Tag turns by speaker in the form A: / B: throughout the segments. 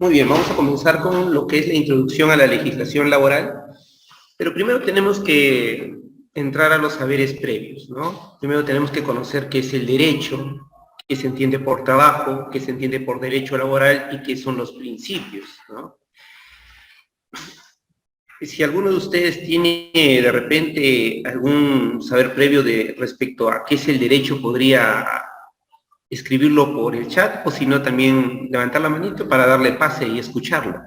A: Muy bien, vamos a comenzar con lo que es la introducción a la legislación laboral, pero primero tenemos que entrar a los saberes previos, ¿no? Primero tenemos que conocer qué es el derecho, qué se entiende por trabajo, qué se entiende por derecho laboral y qué son los principios, ¿no? Si alguno de ustedes tiene de repente algún saber previo respecto a qué es el derecho, podría escribirlo por el chat, o si no, también levantar la manito para darle pase y escucharlo.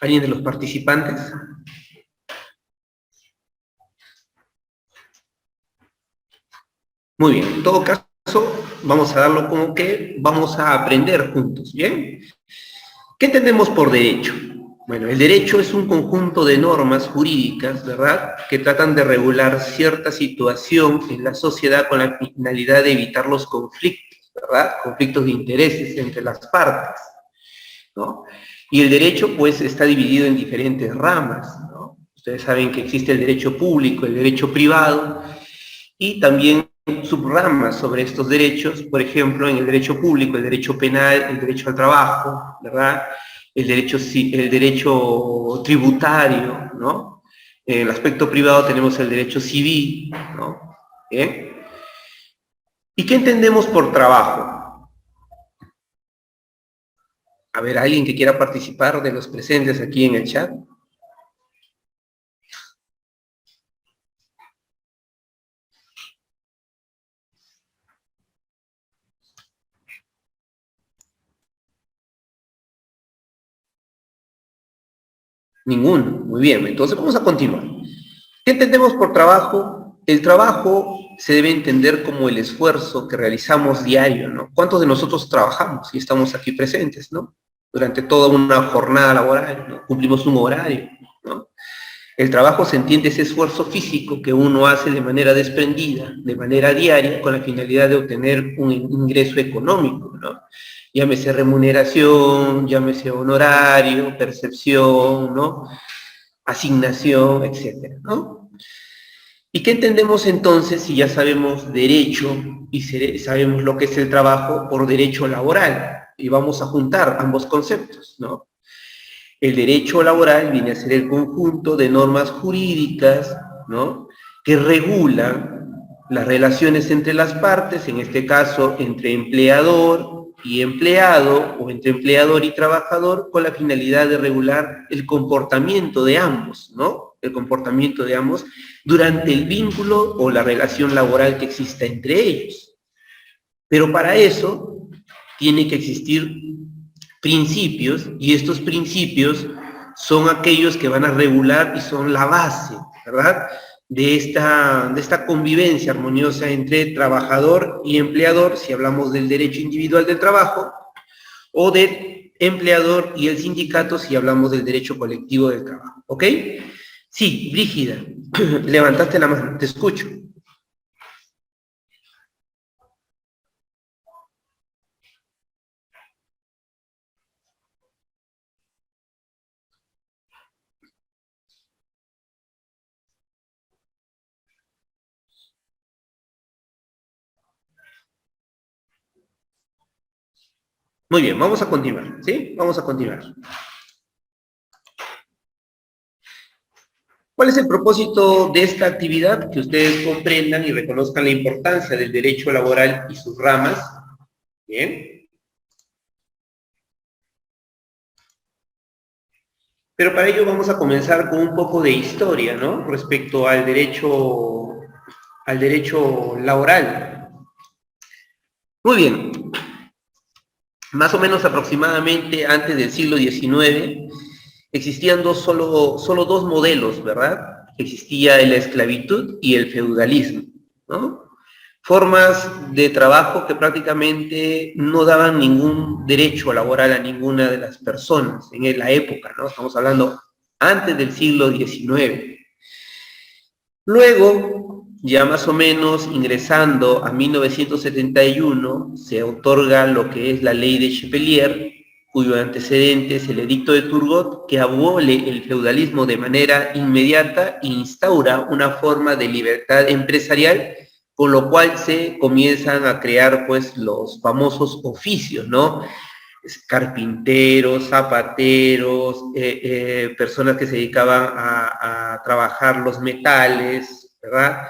A: ¿Alguien de los participantes? Muy bien, en todo caso, vamos a darlo como que vamos a aprender juntos, ¿bien? ¿Qué entendemos por derecho? Bueno, el derecho es un conjunto de normas jurídicas, ¿verdad?, que tratan de regular cierta situación en la sociedad con la finalidad de evitar los conflictos, ¿verdad?, conflictos de intereses entre las partes, ¿no? Y el derecho, pues, está dividido en diferentes ramas, ¿no? Ustedes saben que existe el derecho público, el derecho privado, y también subramas sobre estos derechos, por ejemplo, en el derecho público, el derecho penal, el derecho al trabajo, ¿verdad?, el derecho tributario, ¿no? En el aspecto privado tenemos el derecho civil, ¿no? ¿Bien? ¿Y qué entendemos por trabajo? A ver, ¿alguien que quiera participar de los presentes aquí en el chat? Ninguno. Muy bien, entonces vamos a continuar. ¿Qué entendemos por trabajo? El trabajo se debe entender como el esfuerzo que realizamos diario, ¿no? ¿Cuántos de nosotros trabajamos y estamos aquí presentes, ¿no? Durante toda una jornada laboral, ¿no? Cumplimos un horario, ¿no? El trabajo se entiende ese esfuerzo físico que uno hace de manera desprendida, de manera diaria, con la finalidad de obtener un ingreso económico, ¿no? Llámese remuneración, llámese honorario, percepción, ¿no?, asignación, etcétera, ¿no? ¿Y qué entendemos entonces si ya sabemos derecho y sabemos lo que es el trabajo por derecho laboral? Y vamos a juntar ambos conceptos, ¿no? El derecho laboral viene a ser el conjunto de normas jurídicas, ¿no?, que regulan las relaciones entre las partes, en este caso entre empleador y empleado, o entre empleador y trabajador, con la finalidad de regular el comportamiento de ambos, ¿no? El comportamiento de ambos durante el vínculo o la relación laboral que exista entre ellos. Pero para eso tiene que existir principios, y estos principios son aquellos que van a regular y son la base, ¿verdad?, de esta convivencia armoniosa entre trabajador y empleador, si hablamos del derecho individual del trabajo, o del empleador y el sindicato, si hablamos del derecho colectivo del trabajo, ¿ok? Sí, Brígida, levantaste la mano, te escucho. Muy bien, vamos a continuar, ¿sí? Vamos a continuar. ¿Cuál es el propósito de esta actividad? Que ustedes comprendan y reconozcan la importancia del derecho laboral y sus ramas. Bien. Pero para ello vamos a comenzar con un poco de historia, ¿no?, respecto al derecho laboral. Muy bien. Más o menos aproximadamente antes del siglo XIX, existían solo dos modelos, ¿verdad? Existía la esclavitud y el feudalismo, ¿no? Formas de trabajo que prácticamente no daban ningún derecho laboral a ninguna de las personas en la época, ¿no? Estamos hablando antes del siglo XIX. Luego, ya más o menos ingresando a 1971, se otorga lo que es la ley de Chapelier, cuyo antecedente es el Edicto de Turgot, que abole el feudalismo de manera inmediata e instaura una forma de libertad empresarial, con lo cual se comienzan a crear pues los famosos oficios, ¿no? Carpinteros, zapateros, personas que se dedicaban a trabajar los metales, ¿verdad?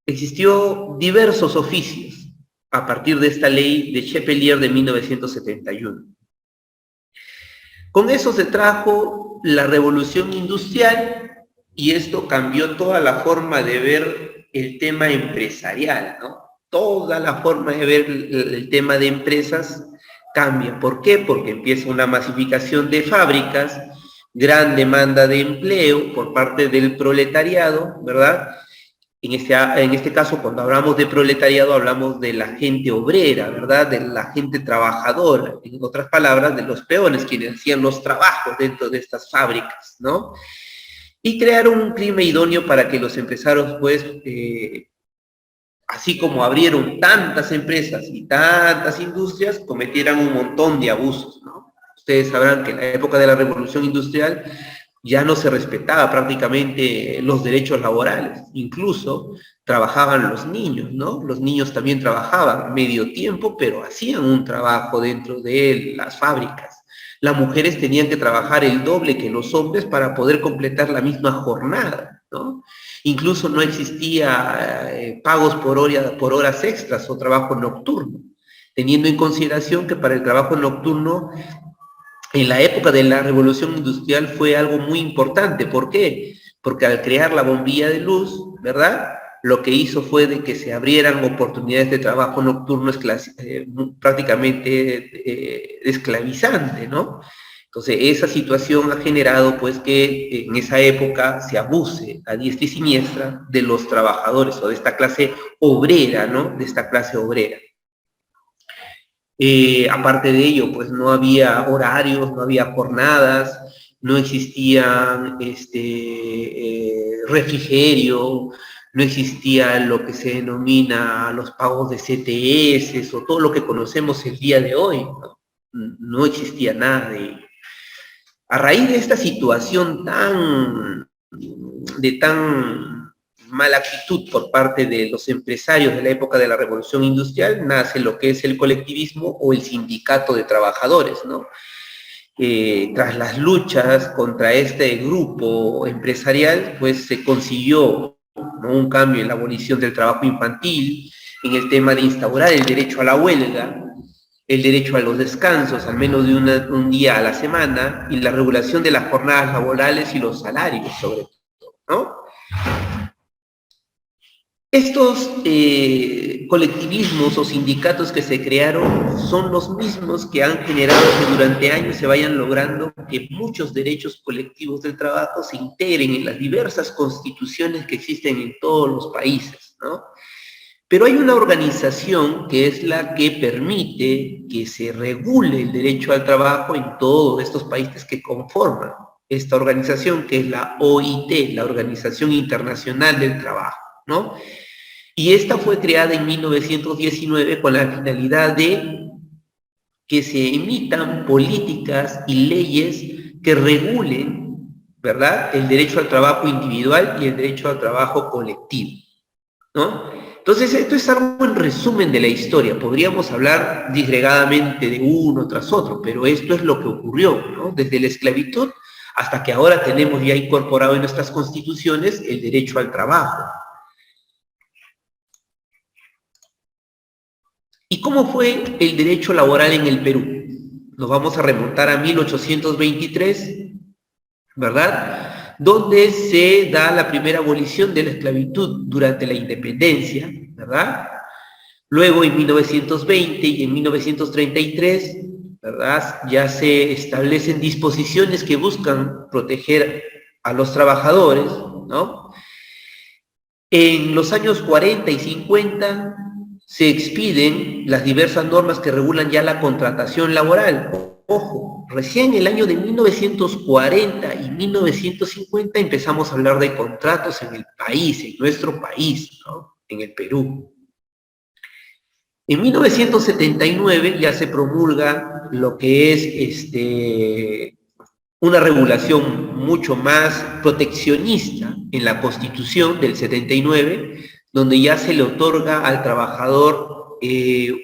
A: Existió diversos oficios a partir de esta ley de Chapelier de 1971. Con eso se trajo la revolución industrial y esto cambió toda la forma de ver el tema empresarial, ¿no? Toda la forma de ver el tema de empresas cambia. ¿Por qué? Porque empieza una masificación de fábricas, gran demanda de empleo por parte del proletariado, ¿verdad? En este caso, cuando hablamos de proletariado, hablamos de la gente obrera, ¿verdad? De la gente trabajadora, en otras palabras, de los peones, quienes hacían los trabajos dentro de estas fábricas, ¿no? Y crearon un clima idóneo para que los empresarios, pues, así como abrieron tantas empresas y tantas industrias, cometieran un montón de abusos, ¿no? Ustedes sabrán que en la época de la Revolución Industrial ya no se respetaba prácticamente los derechos laborales, incluso trabajaban los niños, ¿no? Los niños también trabajaban medio tiempo, pero hacían un trabajo dentro de las fábricas. Las mujeres tenían que trabajar el doble que los hombres para poder completar la misma jornada, ¿no? Incluso no existía pagos por horas extras o trabajo nocturno, teniendo en consideración que para el trabajo nocturno en la época de la Revolución Industrial fue algo muy importante. ¿Por qué? Porque al crear la bombilla de luz, ¿verdad? Lo que hizo fue de que se abrieran oportunidades de trabajo nocturno prácticamente esclavizante, ¿no? Entonces, esa situación ha generado, pues, que en esa época se abuse a diestra y siniestra de los trabajadores o de esta clase obrera, ¿no? De esta clase obrera. Aparte de ello, pues no había horarios, no había jornadas, no existían refrigerio, no existía lo que se denomina los pagos de CTS o todo lo que conocemos el día de hoy, ¿no? No existía nada de ello. A raíz de esta situación de tan mala actitud por parte de los empresarios de la época de la Revolución Industrial, nace lo que es el colectivismo o el sindicato de trabajadores, ¿no? Tras las luchas contra este grupo empresarial, pues se consiguió, ¿no?, un cambio en la abolición del trabajo infantil, en el tema de instaurar el derecho a la huelga, el derecho a los descansos, al menos de un día a la semana, y la regulación de las jornadas laborales y los salarios, sobre todo, ¿no? Estos colectivismos o sindicatos que se crearon son los mismos que han generado que durante años se vayan logrando que muchos derechos colectivos del trabajo se integren en las diversas constituciones que existen en todos los países, ¿no? Pero hay una organización que es la que permite que se regule el derecho al trabajo en todos estos países que conforman esta organización, que es la OIT, la Organización Internacional del Trabajo, ¿no? Y esta fue creada en 1919 con la finalidad de que se emitan políticas y leyes que regulen, ¿verdad?, el derecho al trabajo individual y el derecho al trabajo colectivo, ¿no? Entonces, esto es algo en resumen de la historia. Podríamos hablar disgregadamente de uno tras otro, pero esto es lo que ocurrió, ¿no? Desde la esclavitud hasta que ahora tenemos ya incorporado en nuestras constituciones el derecho al trabajo. ¿Y cómo fue el derecho laboral en el Perú? Nos vamos a remontar a 1823, ¿verdad?, donde se da la primera abolición de la esclavitud durante la independencia, ¿verdad? Luego en 1920 y en 1933, ¿verdad?, ya se establecen disposiciones que buscan proteger a los trabajadores, ¿no? En los años 40 y 50 se expiden las diversas normas que regulan ya la contratación laboral. Ojo, recién en el año de 1940 y 1950 empezamos a hablar de contratos en el país, en nuestro país, ¿no?, en el Perú. En 1979 ya se promulga lo que es una regulación mucho más proteccionista en la Constitución del 79, donde ya se le otorga al trabajador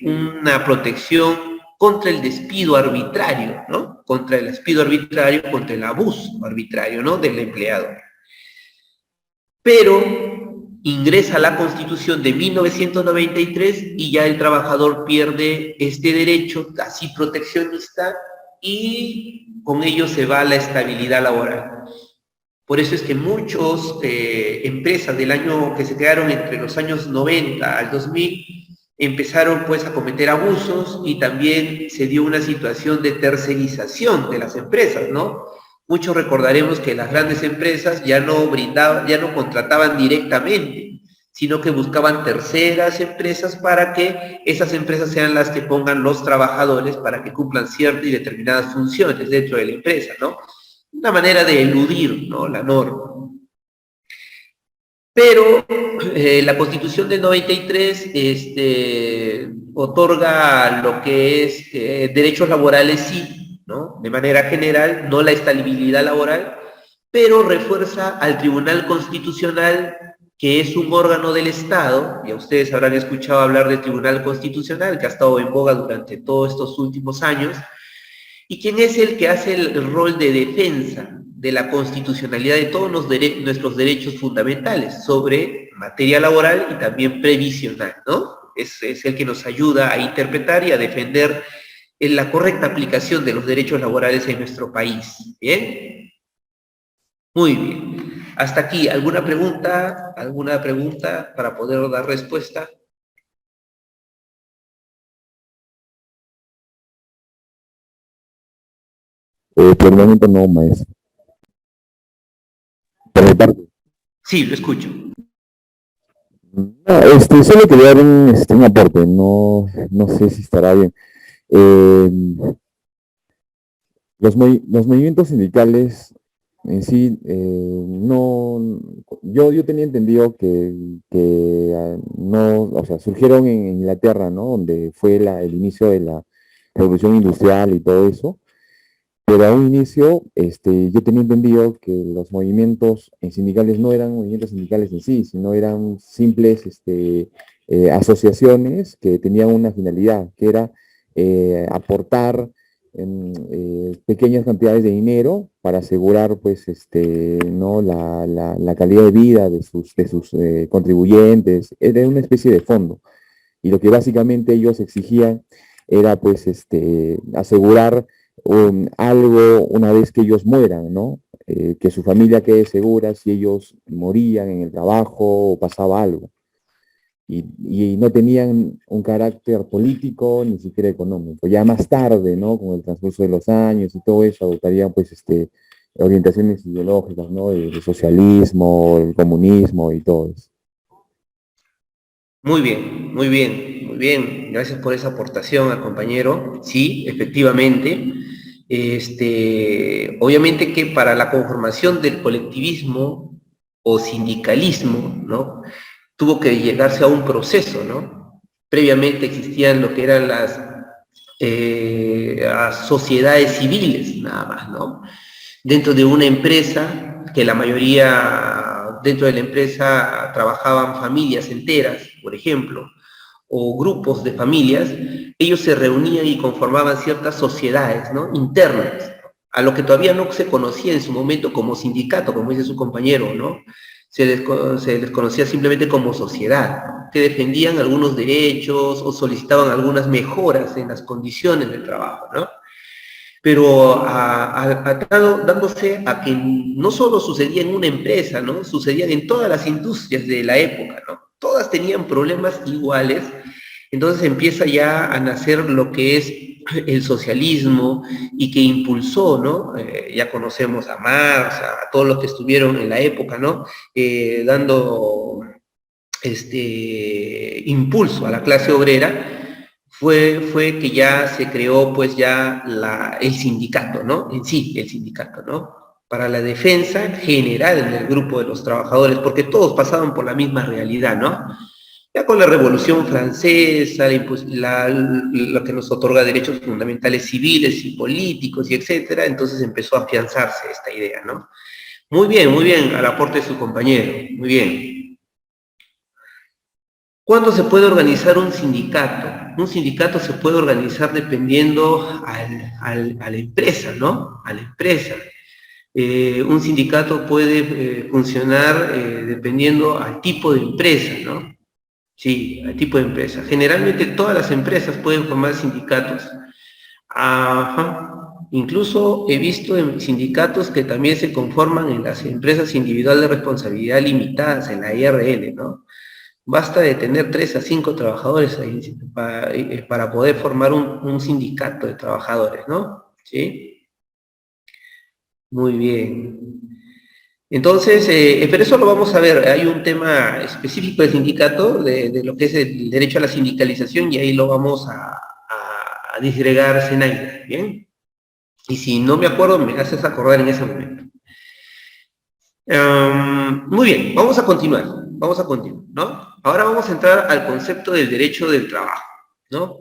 A: una protección contra el despido arbitrario, ¿no? Contra el despido arbitrario, contra el abuso arbitrario, ¿no? Del empleador. Pero ingresa a la Constitución de 1993 y ya el trabajador pierde este derecho así proteccionista y con ello se va la estabilidad laboral. Por eso es que muchas empresas del año que se crearon entre los años 90 al 2000 empezaron pues a cometer abusos y también se dio una situación de tercerización de las empresas, ¿no? Muchos recordaremos que las grandes empresas ya no contrataban directamente, sino que buscaban terceras empresas para que esas empresas sean las que pongan los trabajadores para que cumplan ciertas y determinadas funciones dentro de la empresa, ¿no? Una manera de eludir, ¿no?, la norma. Pero la Constitución del 93 otorga lo que es derechos laborales, sí, ¿no?, de manera general, no la estabilidad laboral, pero refuerza al Tribunal Constitucional, que es un órgano del Estado. Ya ustedes habrán escuchado hablar del Tribunal Constitucional, que ha estado en boga durante todos estos últimos años, y quien es el que hace el rol de defensa de la constitucionalidad de todos nuestros derechos fundamentales sobre materia laboral y también previsional, ¿no? Es el que nos ayuda a interpretar y a defender la correcta aplicación de los derechos laborales en nuestro país. ¿Bien? Muy bien. Hasta aquí, ¿alguna pregunta? ¿Alguna pregunta para poder dar respuesta?
B: Por el momento no, maestro. Por mi parte.
A: Sí, lo escucho.
B: No, solo quería dar un aporte, no, no sé si estará bien. Eh, los movimientos sindicales en sí, no, yo tenía entendido que no, o sea, surgieron en Inglaterra, ¿no? Donde fue el inicio de la revolución industrial y todo eso. Pero a un inicio, yo tenía entendido que los movimientos sindicales no eran movimientos sindicales en sí, sino eran simples asociaciones que tenían una finalidad, que era aportar pequeñas cantidades de dinero para asegurar, pues, ¿no?, la calidad de vida de sus contribuyentes. Era una especie de fondo. Y lo que básicamente ellos exigían era, pues, asegurar algo una vez que ellos mueran, ¿no? Que su familia quede segura si ellos morían en el trabajo o pasaba algo. Y no tenían un carácter político ni siquiera económico. Ya más tarde, ¿no?, con el transcurso de los años y todo eso, adoptarían, pues, orientaciones ideológicas, ¿no?, de socialismo, el comunismo y todo eso.
A: Muy bien, muy bien, muy bien. Gracias por esa aportación al compañero. Sí, efectivamente. Obviamente que para la conformación del colectivismo o sindicalismo, ¿no?, tuvo que llegarse a un proceso, ¿no? Previamente existían lo que eran las sociedades civiles, nada más, ¿no? Dentro de una empresa, que la mayoría dentro de la empresa trabajaban familias enteras, por ejemplo, o grupos de familias, ellos se reunían y conformaban ciertas sociedades, ¿no?, internas, a lo que todavía no se conocía en su momento como sindicato, como dice su compañero, ¿no? Se les conocía simplemente como sociedad, que defendían algunos derechos o solicitaban algunas mejoras en las condiciones del trabajo, ¿no? Pero dándose a que no solo sucedía en una empresa, ¿no?, sucedían en todas las industrias de la época, ¿no? Todas tenían problemas iguales. Entonces empieza ya a nacer lo que es el socialismo y que impulsó, ¿no? Ya conocemos a Marx, a todos los que estuvieron en la época, ¿no? Dando impulso a la clase obrera. Fue que ya se creó pues ya el sindicato, ¿no? En sí, el sindicato, ¿no? Para la defensa general del grupo de los trabajadores, porque todos pasaban por la misma realidad, ¿no? Ya con la Revolución Francesa, lo que nos otorga derechos fundamentales civiles y políticos y etcétera, entonces empezó a afianzarse esta idea, ¿no? Muy bien, al aporte de su compañero, muy bien. ¿Cuándo se puede organizar un sindicato? Un sindicato se puede organizar dependiendo a la empresa, ¿no? A la empresa. Un sindicato puede funcionar dependiendo al tipo de empresa, ¿no? Sí, al tipo de empresa. Generalmente todas las empresas pueden formar sindicatos. Ajá. Incluso he visto en sindicatos que también se conforman en las empresas individuales de responsabilidad limitadas, en la IRL, ¿no? Basta de tener 3 a 5 trabajadores ahí para poder formar un sindicato de trabajadores, ¿no? ¿Sí? Muy bien. Entonces, pero eso lo vamos a ver. Hay un tema específico del sindicato, de lo que es el derecho a la sindicalización, y ahí lo vamos a disgregar, Zenaida, ¿bien? Y si no me acuerdo, me haces acordar en ese momento. Muy bien, vamos a continuar, ¿no? Ahora vamos a entrar al concepto del derecho del trabajo, ¿no?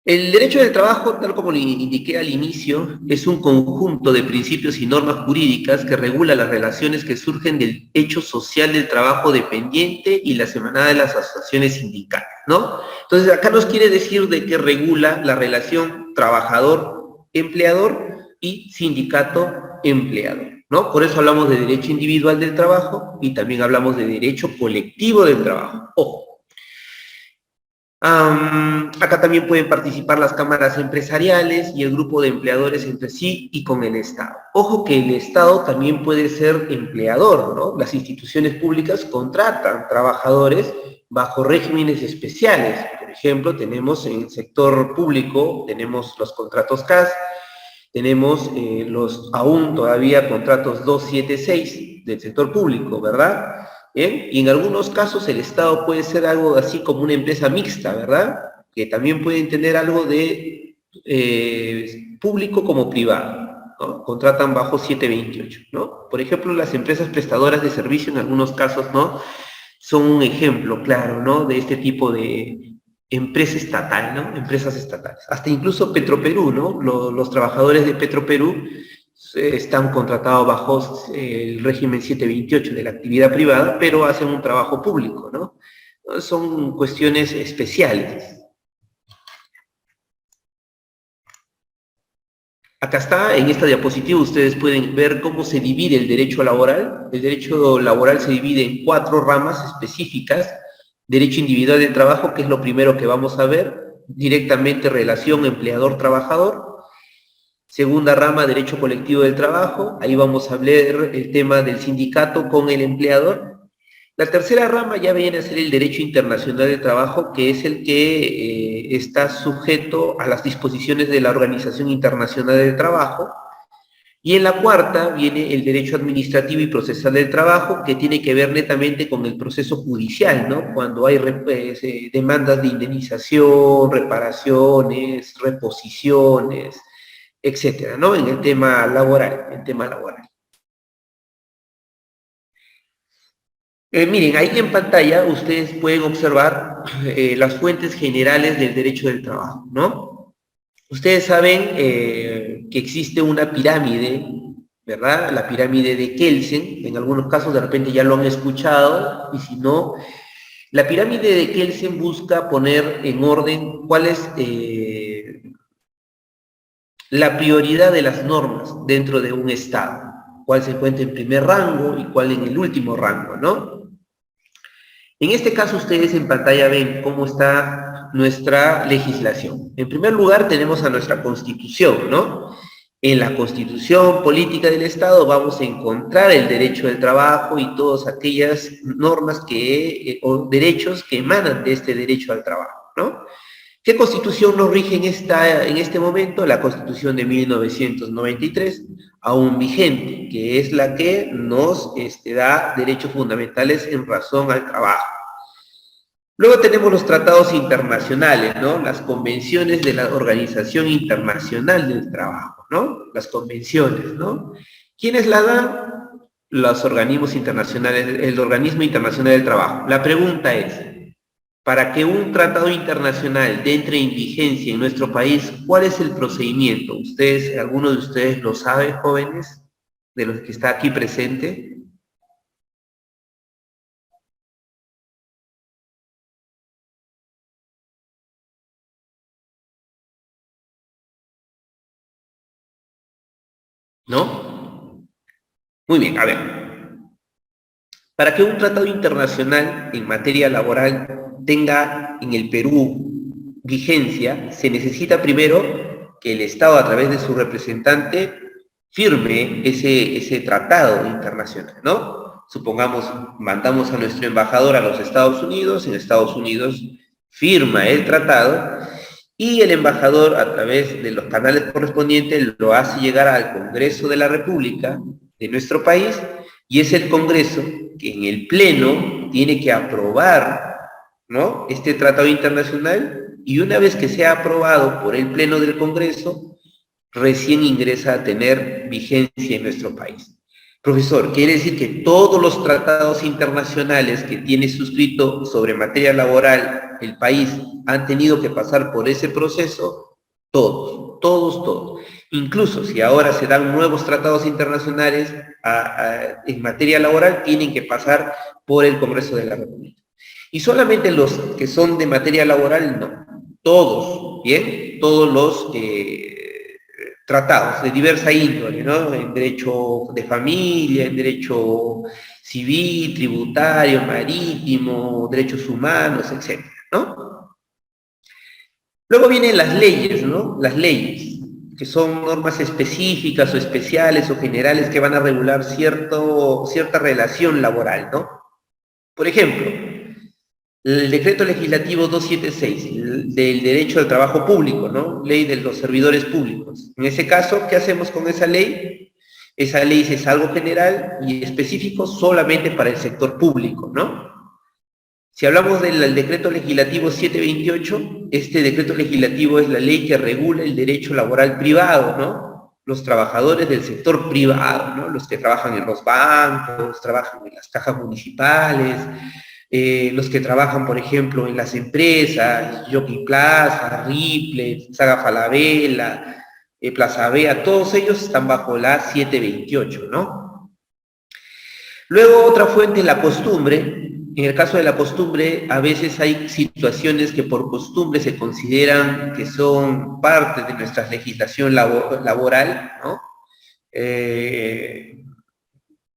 A: El derecho del trabajo, tal como le indiqué al inicio, es un conjunto de principios y normas jurídicas que regula las relaciones que surgen del hecho social del trabajo dependiente y la semanada de las asociaciones sindicales, ¿no? Entonces, acá nos quiere decir de que regula la relación trabajador-empleador y sindicato-empleador, ¿no? Por eso hablamos de derecho individual del trabajo y también hablamos de derecho colectivo del trabajo. Ojo. Acá también pueden participar las cámaras empresariales y el grupo de empleadores entre sí y con el Estado. Ojo que el Estado también puede ser empleador, ¿no? Las instituciones públicas contratan trabajadores bajo regímenes especiales. Por ejemplo, tenemos en el sector público, tenemos los contratos CAS, tenemos los aún todavía contratos 276 del sector público, ¿verdad? ¿Bien? Y en algunos casos el Estado puede ser algo así como una empresa mixta, ¿verdad? Que también pueden tener algo de público como privado, ¿no? Contratan bajo 728, ¿no? Por ejemplo, las empresas prestadoras de servicio en algunos casos, ¿no? Son un ejemplo claro, ¿no? De este tipo de empresa estatal, ¿no? Empresas estatales. Hasta incluso Petroperú, ¿no? Los trabajadores de Petroperú están contratados bajo el régimen 728 de la actividad privada, pero hacen un trabajo público, ¿no? Son cuestiones especiales. Acá está, en esta diapositiva ustedes pueden ver cómo se divide el derecho laboral. El derecho laboral se divide en 4 ramas específicas. Derecho individual del trabajo, que es lo primero que vamos a ver, directamente relación empleador-trabajador. Segunda rama, derecho colectivo del trabajo, ahí vamos a ver el tema del sindicato con el empleador. La tercera rama ya viene a ser el derecho internacional del trabajo, que es el que está sujeto a las disposiciones de la Organización Internacional del Trabajo. Y en la cuarta viene el derecho administrativo y procesal del trabajo, que tiene que ver netamente con el proceso judicial, ¿no? Cuando hay demandas de indemnización, reparaciones, reposiciones, etcétera, ¿no? En el tema laboral, miren, ahí en pantalla ustedes pueden observar las fuentes generales del derecho del trabajo, ¿no? Ustedes saben que existe una pirámide, ¿verdad? La pirámide de Kelsen, en algunos casos de repente ya lo han escuchado, y si no, la pirámide de Kelsen busca poner en orden cuál es la prioridad de las normas dentro de un Estado, cuál se encuentra en primer rango y cuál en el último rango, ¿no? En este caso ustedes en pantalla ven cómo está nuestra legislación. En primer lugar tenemos a nuestra Constitución, ¿no? En la Constitución Política del Estado vamos a encontrar el derecho del trabajo y todas aquellas normas o derechos que emanan de este derecho al trabajo, ¿no? ¿Qué constitución nos rige en este momento? La Constitución de 1993, aún vigente, que es la que nos da derechos fundamentales en razón al trabajo. Luego tenemos los tratados internacionales, ¿no? Las convenciones de la Organización Internacional del Trabajo, ¿no? Las convenciones, ¿no? ¿Quiénes la dan? los organismos internacionales, el Organismo Internacional del Trabajo. La pregunta es, para que un tratado internacional entre en vigencia en nuestro país, ¿cuál es el procedimiento? ¿Ustedes, alguno de ustedes lo sabe, jóvenes, de los que está aquí presente? ¿No? Muy bien, a ver. Para que un tratado internacional en materia laboral tenga en el Perú vigencia, se necesita primero que el Estado, a través de su representante, firme ese tratado internacional, ¿no? Supongamos, mandamos a nuestro embajador a los Estados Unidos, en Estados Unidos firma el tratado y el embajador, a través de los canales correspondientes, lo hace llegar al Congreso de la República de nuestro país, y es el Congreso que en el Pleno tiene que aprobar, ¿no?, este tratado internacional, y una vez que sea aprobado por el Pleno del Congreso, recién ingresa a tener vigencia en nuestro país. Profesor, quiere decir que todos los tratados internacionales que tiene suscrito sobre materia laboral el país han tenido que pasar por ese proceso. Todos. Incluso si ahora se dan nuevos tratados internacionales en materia laboral, tienen que pasar por el Congreso de la República. Y solamente los que son de materia laboral, no. Todos, ¿bien? Todos los tratados de diversa índole, ¿no? En derecho de familia, en derecho civil, tributario, marítimo, derechos humanos, etcétera, ¿no? Luego vienen las leyes, ¿no? Las leyes, que son normas específicas o especiales o generales que van a regular cierta relación laboral, ¿no? Por ejemplo, el decreto legislativo 276 del derecho al trabajo público, ¿no? Ley de los servidores públicos. En ese caso, ¿qué hacemos con esa ley? Esa ley es algo general y específico solamente para el sector público, ¿no? Si hablamos del decreto legislativo 728, este decreto legislativo es la ley que regula el derecho laboral privado, ¿no? Los trabajadores del sector privado, ¿no? Los que trabajan en los bancos, trabajan en las cajas municipales, los que trabajan, por ejemplo, en las empresas, Jockey Plaza, Ripley, Saga Falabella, Plaza Vea, todos ellos están bajo la 728, ¿no? Luego otra fuente es la costumbre. En el caso de la costumbre, a veces hay situaciones que por costumbre se consideran que son parte de nuestra legislación laboral, ¿no?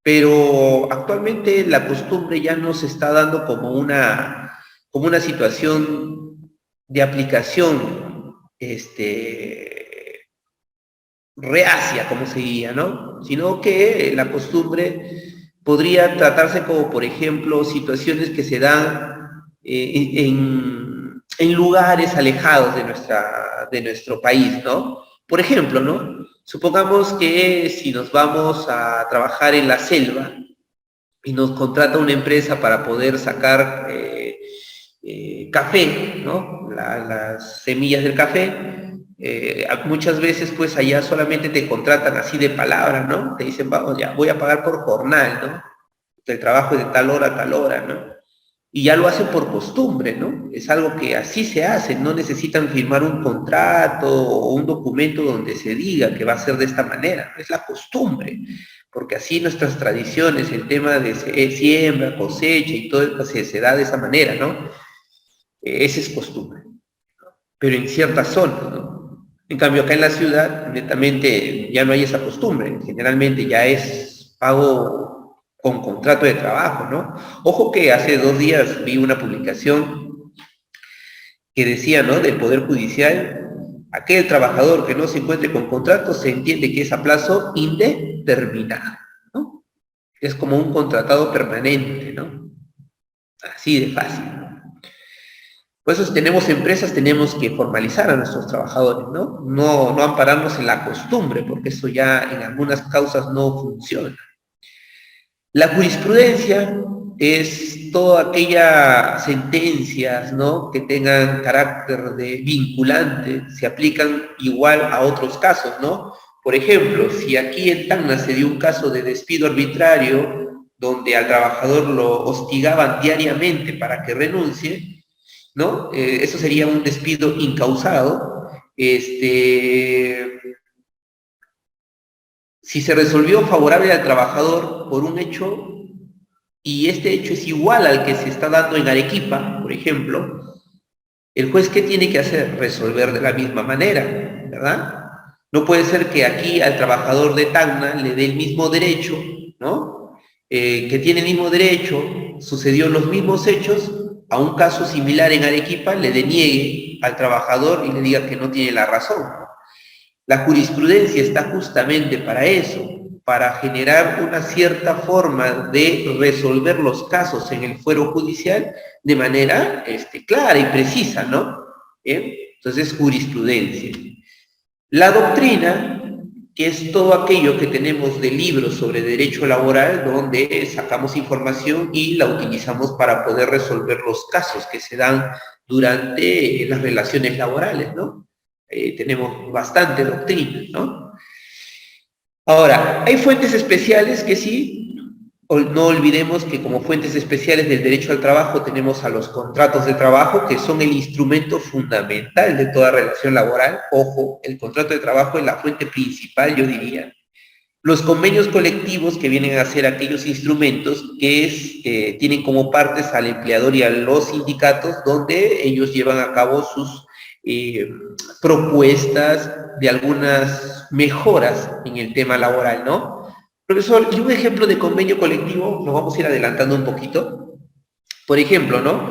A: Pero actualmente la costumbre ya no se está dando como una situación de aplicación reacia, como se diría, ¿no? Sino que la costumbre podría tratarse como, por ejemplo, situaciones que se dan en lugares alejados de nuestro país, ¿no? Por ejemplo, ¿no? Supongamos que si nos vamos a trabajar en la selva y nos contrata una empresa para poder sacar café, ¿no? Las semillas del café, muchas veces pues allá solamente te contratan así de palabra, ¿no? Te dicen, vamos, ya, voy a pagar por jornal, ¿no? El trabajo es de tal hora a tal hora, ¿no? Y ya lo hacen por costumbre, ¿no? Es algo que así se hace, no necesitan firmar un contrato o un documento donde se diga que va a ser de esta manera, es la costumbre, porque así nuestras tradiciones, el tema de siembra, cosecha y todo eso se da de esa manera, ¿no? Esa es costumbre, pero en ciertas zonas, ¿no? En cambio acá en la ciudad, netamente ya no hay esa costumbre, generalmente ya es pago con contrato de trabajo, ¿no? Ojo que hace 2 días vi una publicación que decía, ¿no?, del Poder Judicial, aquel trabajador que no se encuentre con contrato se entiende que es a plazo indeterminado, ¿no? Es como un contratado permanente, ¿no? Así de fácil, ¿no? Por eso si tenemos empresas tenemos que formalizar a nuestros trabajadores, ¿no? No ampararnos en la costumbre, porque eso ya en algunas causas no funciona. La jurisprudencia es todas aquellas sentencias, ¿no?, que tengan carácter de vinculante, se aplican igual a otros casos, ¿no? Por ejemplo, si aquí en Tacna se dio un caso de despido arbitrario, donde al trabajador lo hostigaban diariamente para que renuncie, ¿no? Eso sería un despido incausado. Si se resolvió favorable al trabajador por un hecho, y este hecho es igual al que se está dando en Arequipa, por ejemplo, el juez, ¿qué tiene que hacer? Resolver de la misma manera, ¿verdad? No puede ser que aquí al trabajador de Tacna le dé el mismo derecho, ¿no? Que tiene el mismo derecho, sucedió los mismos hechos, a un caso similar en Arequipa le deniegue al trabajador y le diga que no tiene la razón. La jurisprudencia está justamente para eso, para generar una cierta forma de resolver los casos en el fuero judicial de manera clara y precisa, ¿no? Entonces, jurisprudencia. La doctrina, que es todo aquello que tenemos de libros sobre derecho laboral, donde sacamos información y la utilizamos para poder resolver los casos que se dan durante las relaciones laborales, ¿no? Tenemos bastante doctrina, ¿no? Ahora, hay fuentes especiales que sí, no olvidemos que como fuentes especiales del derecho al trabajo tenemos a los contratos de trabajo, que son el instrumento fundamental de toda relación laboral. Ojo, el contrato de trabajo es la fuente principal, yo diría. Los convenios colectivos, que vienen a ser aquellos instrumentos que tienen como partes al empleador y a los sindicatos, donde ellos llevan a cabo sus propuestas de algunas mejoras en el tema laboral, ¿no? Profesor, y un ejemplo de convenio colectivo, nos vamos a ir adelantando un poquito. Por ejemplo, ¿no?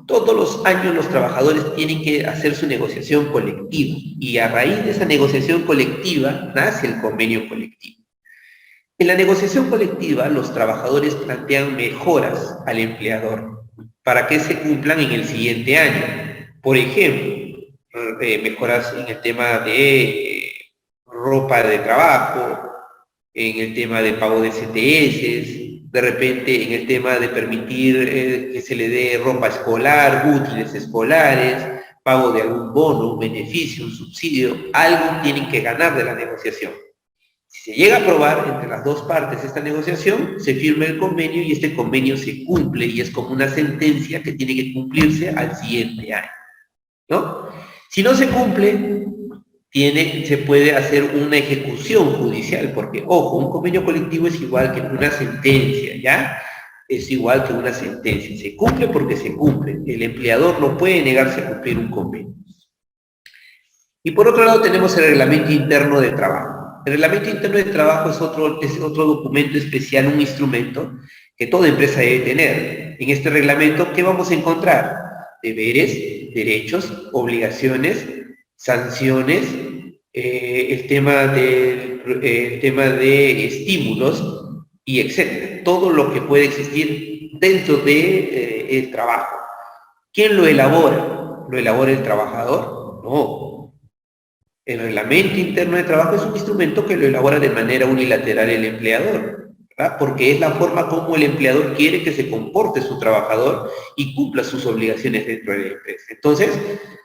A: Todos los años los trabajadores tienen que hacer su negociación colectiva y a raíz de esa negociación colectiva nace el convenio colectivo. En la negociación colectiva, los trabajadores plantean mejoras al empleador para que se cumplan en el siguiente año. Por ejemplo, mejoras en el tema de ropa de trabajo, en el tema de pago de CTS, de repente en el tema de permitir que se le dé ropa escolar, útiles escolares, pago de algún bono, un beneficio, un subsidio, algo tienen que ganar de la negociación. Si se llega a aprobar entre las dos partes esta negociación, se firma el convenio y este convenio se cumple y es como una sentencia que tiene que cumplirse al siguiente año, ¿no? Si no se cumple, se puede hacer una ejecución judicial, porque, ojo, un convenio colectivo es igual que una sentencia, ¿ya? Es igual que una sentencia. Se cumple porque se cumple. El empleador no puede negarse a cumplir un convenio. Y por otro lado tenemos el reglamento interno de trabajo. El reglamento interno de trabajo es otro documento especial, un instrumento que toda empresa debe tener. En este reglamento, ¿qué vamos a encontrar? Deberes, derechos, obligaciones, sanciones, el tema de estímulos y etcétera. Todo lo que puede existir dentro del trabajo. ¿Quién lo elabora? ¿Lo elabora el trabajador? No. El reglamento interno de trabajo es un instrumento que lo elabora de manera unilateral el empleador, ¿verdad? Porque es la forma como el empleador quiere que se comporte su trabajador y cumpla sus obligaciones dentro de la empresa. Entonces,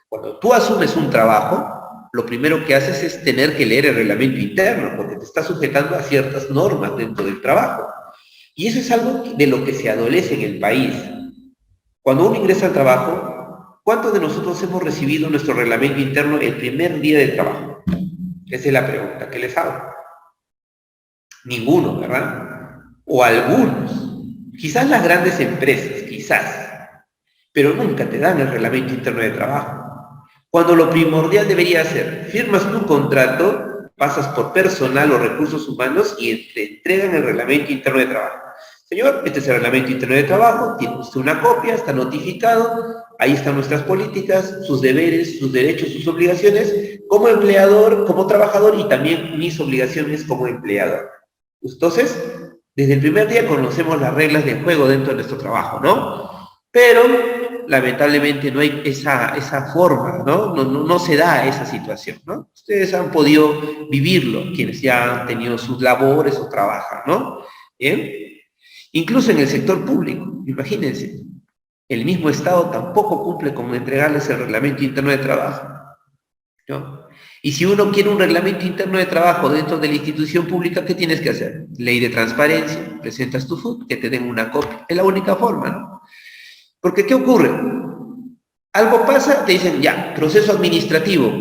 A: cuando tú asumes un trabajo, lo primero que haces es tener que leer el reglamento interno, porque te está sujetando a ciertas normas dentro del trabajo. Y eso es algo de lo que se adolece en el país. Cuando uno ingresa al trabajo, ¿cuántos de nosotros hemos recibido nuestro reglamento interno el primer día del trabajo? Esa es la pregunta que les hago. Ninguno, ¿verdad? O algunos. Quizás las grandes empresas, quizás. Pero nunca te dan el reglamento interno de trabajo. Cuando lo primordial debería ser, firmas tu contrato, pasas por personal o recursos humanos y te entregan el reglamento interno de trabajo. Señor, este es el reglamento interno de trabajo, tiene usted una copia, está notificado, ahí están nuestras políticas, sus deberes, sus derechos, sus obligaciones, como empleador, como trabajador y también mis obligaciones como empleador. Entonces, desde el primer día conocemos las reglas del juego dentro de nuestro trabajo, ¿no? Pero, lamentablemente, no hay esa forma, ¿no? No se da esa situación, ¿no? Ustedes han podido vivirlo, quienes ya han tenido sus labores o trabajan, ¿no? ¿Bien? Incluso en el sector público, imagínense, el mismo Estado tampoco cumple con entregarles el reglamento interno de trabajo, ¿no? Y si uno quiere un reglamento interno de trabajo dentro de la institución pública, ¿qué tienes que hacer? Ley de transparencia, presentas tu FUT, que te den una copia. Es la única forma, ¿no? Porque, ¿qué ocurre? Algo pasa, te dicen, ya, proceso administrativo,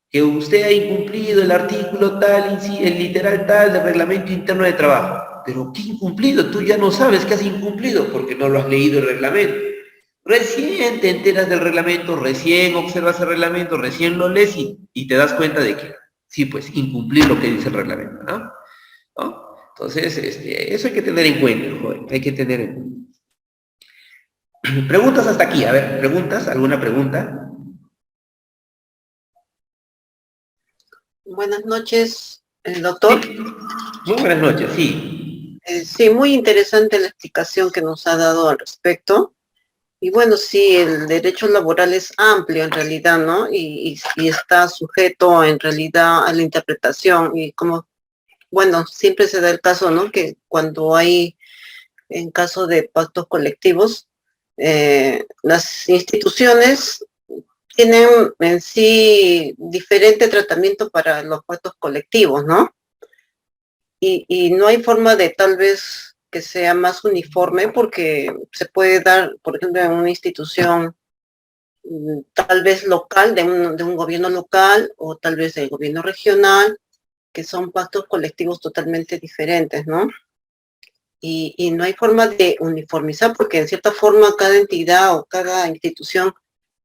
A: que usted ha incumplido el artículo tal, el literal tal del reglamento interno de trabajo. Pero, ¿qué incumplido? Tú ya no sabes qué has incumplido porque no lo has leído el reglamento. Recién te enteras del reglamento, recién observas el reglamento, recién lo lees y te das cuenta de que, sí, pues, incumplir lo que dice el reglamento, ¿no? ¿No? Entonces, eso hay que tener en cuenta, joven, hay que tener en cuenta. Preguntas hasta aquí, a ver, ¿preguntas? ¿Alguna pregunta?
C: Buenas noches, doctor.
A: Sí. Muy buenas noches, sí.
C: Sí, muy interesante la explicación que nos ha dado al respecto. Y bueno, sí, el derecho laboral es amplio en realidad, ¿no? Y está sujeto en realidad a la interpretación. Y como, bueno, siempre se da el caso, ¿no? Que cuando hay, en caso de pactos colectivos, las instituciones tienen en sí diferente tratamiento para los pactos colectivos, ¿no? Y no hay forma de tal vez que sea más uniforme porque se puede dar, por ejemplo, en una institución tal vez local, de un gobierno local o tal vez del gobierno regional, que son pactos colectivos totalmente diferentes, ¿no? Y no hay forma de uniformizar porque en cierta forma cada entidad o cada institución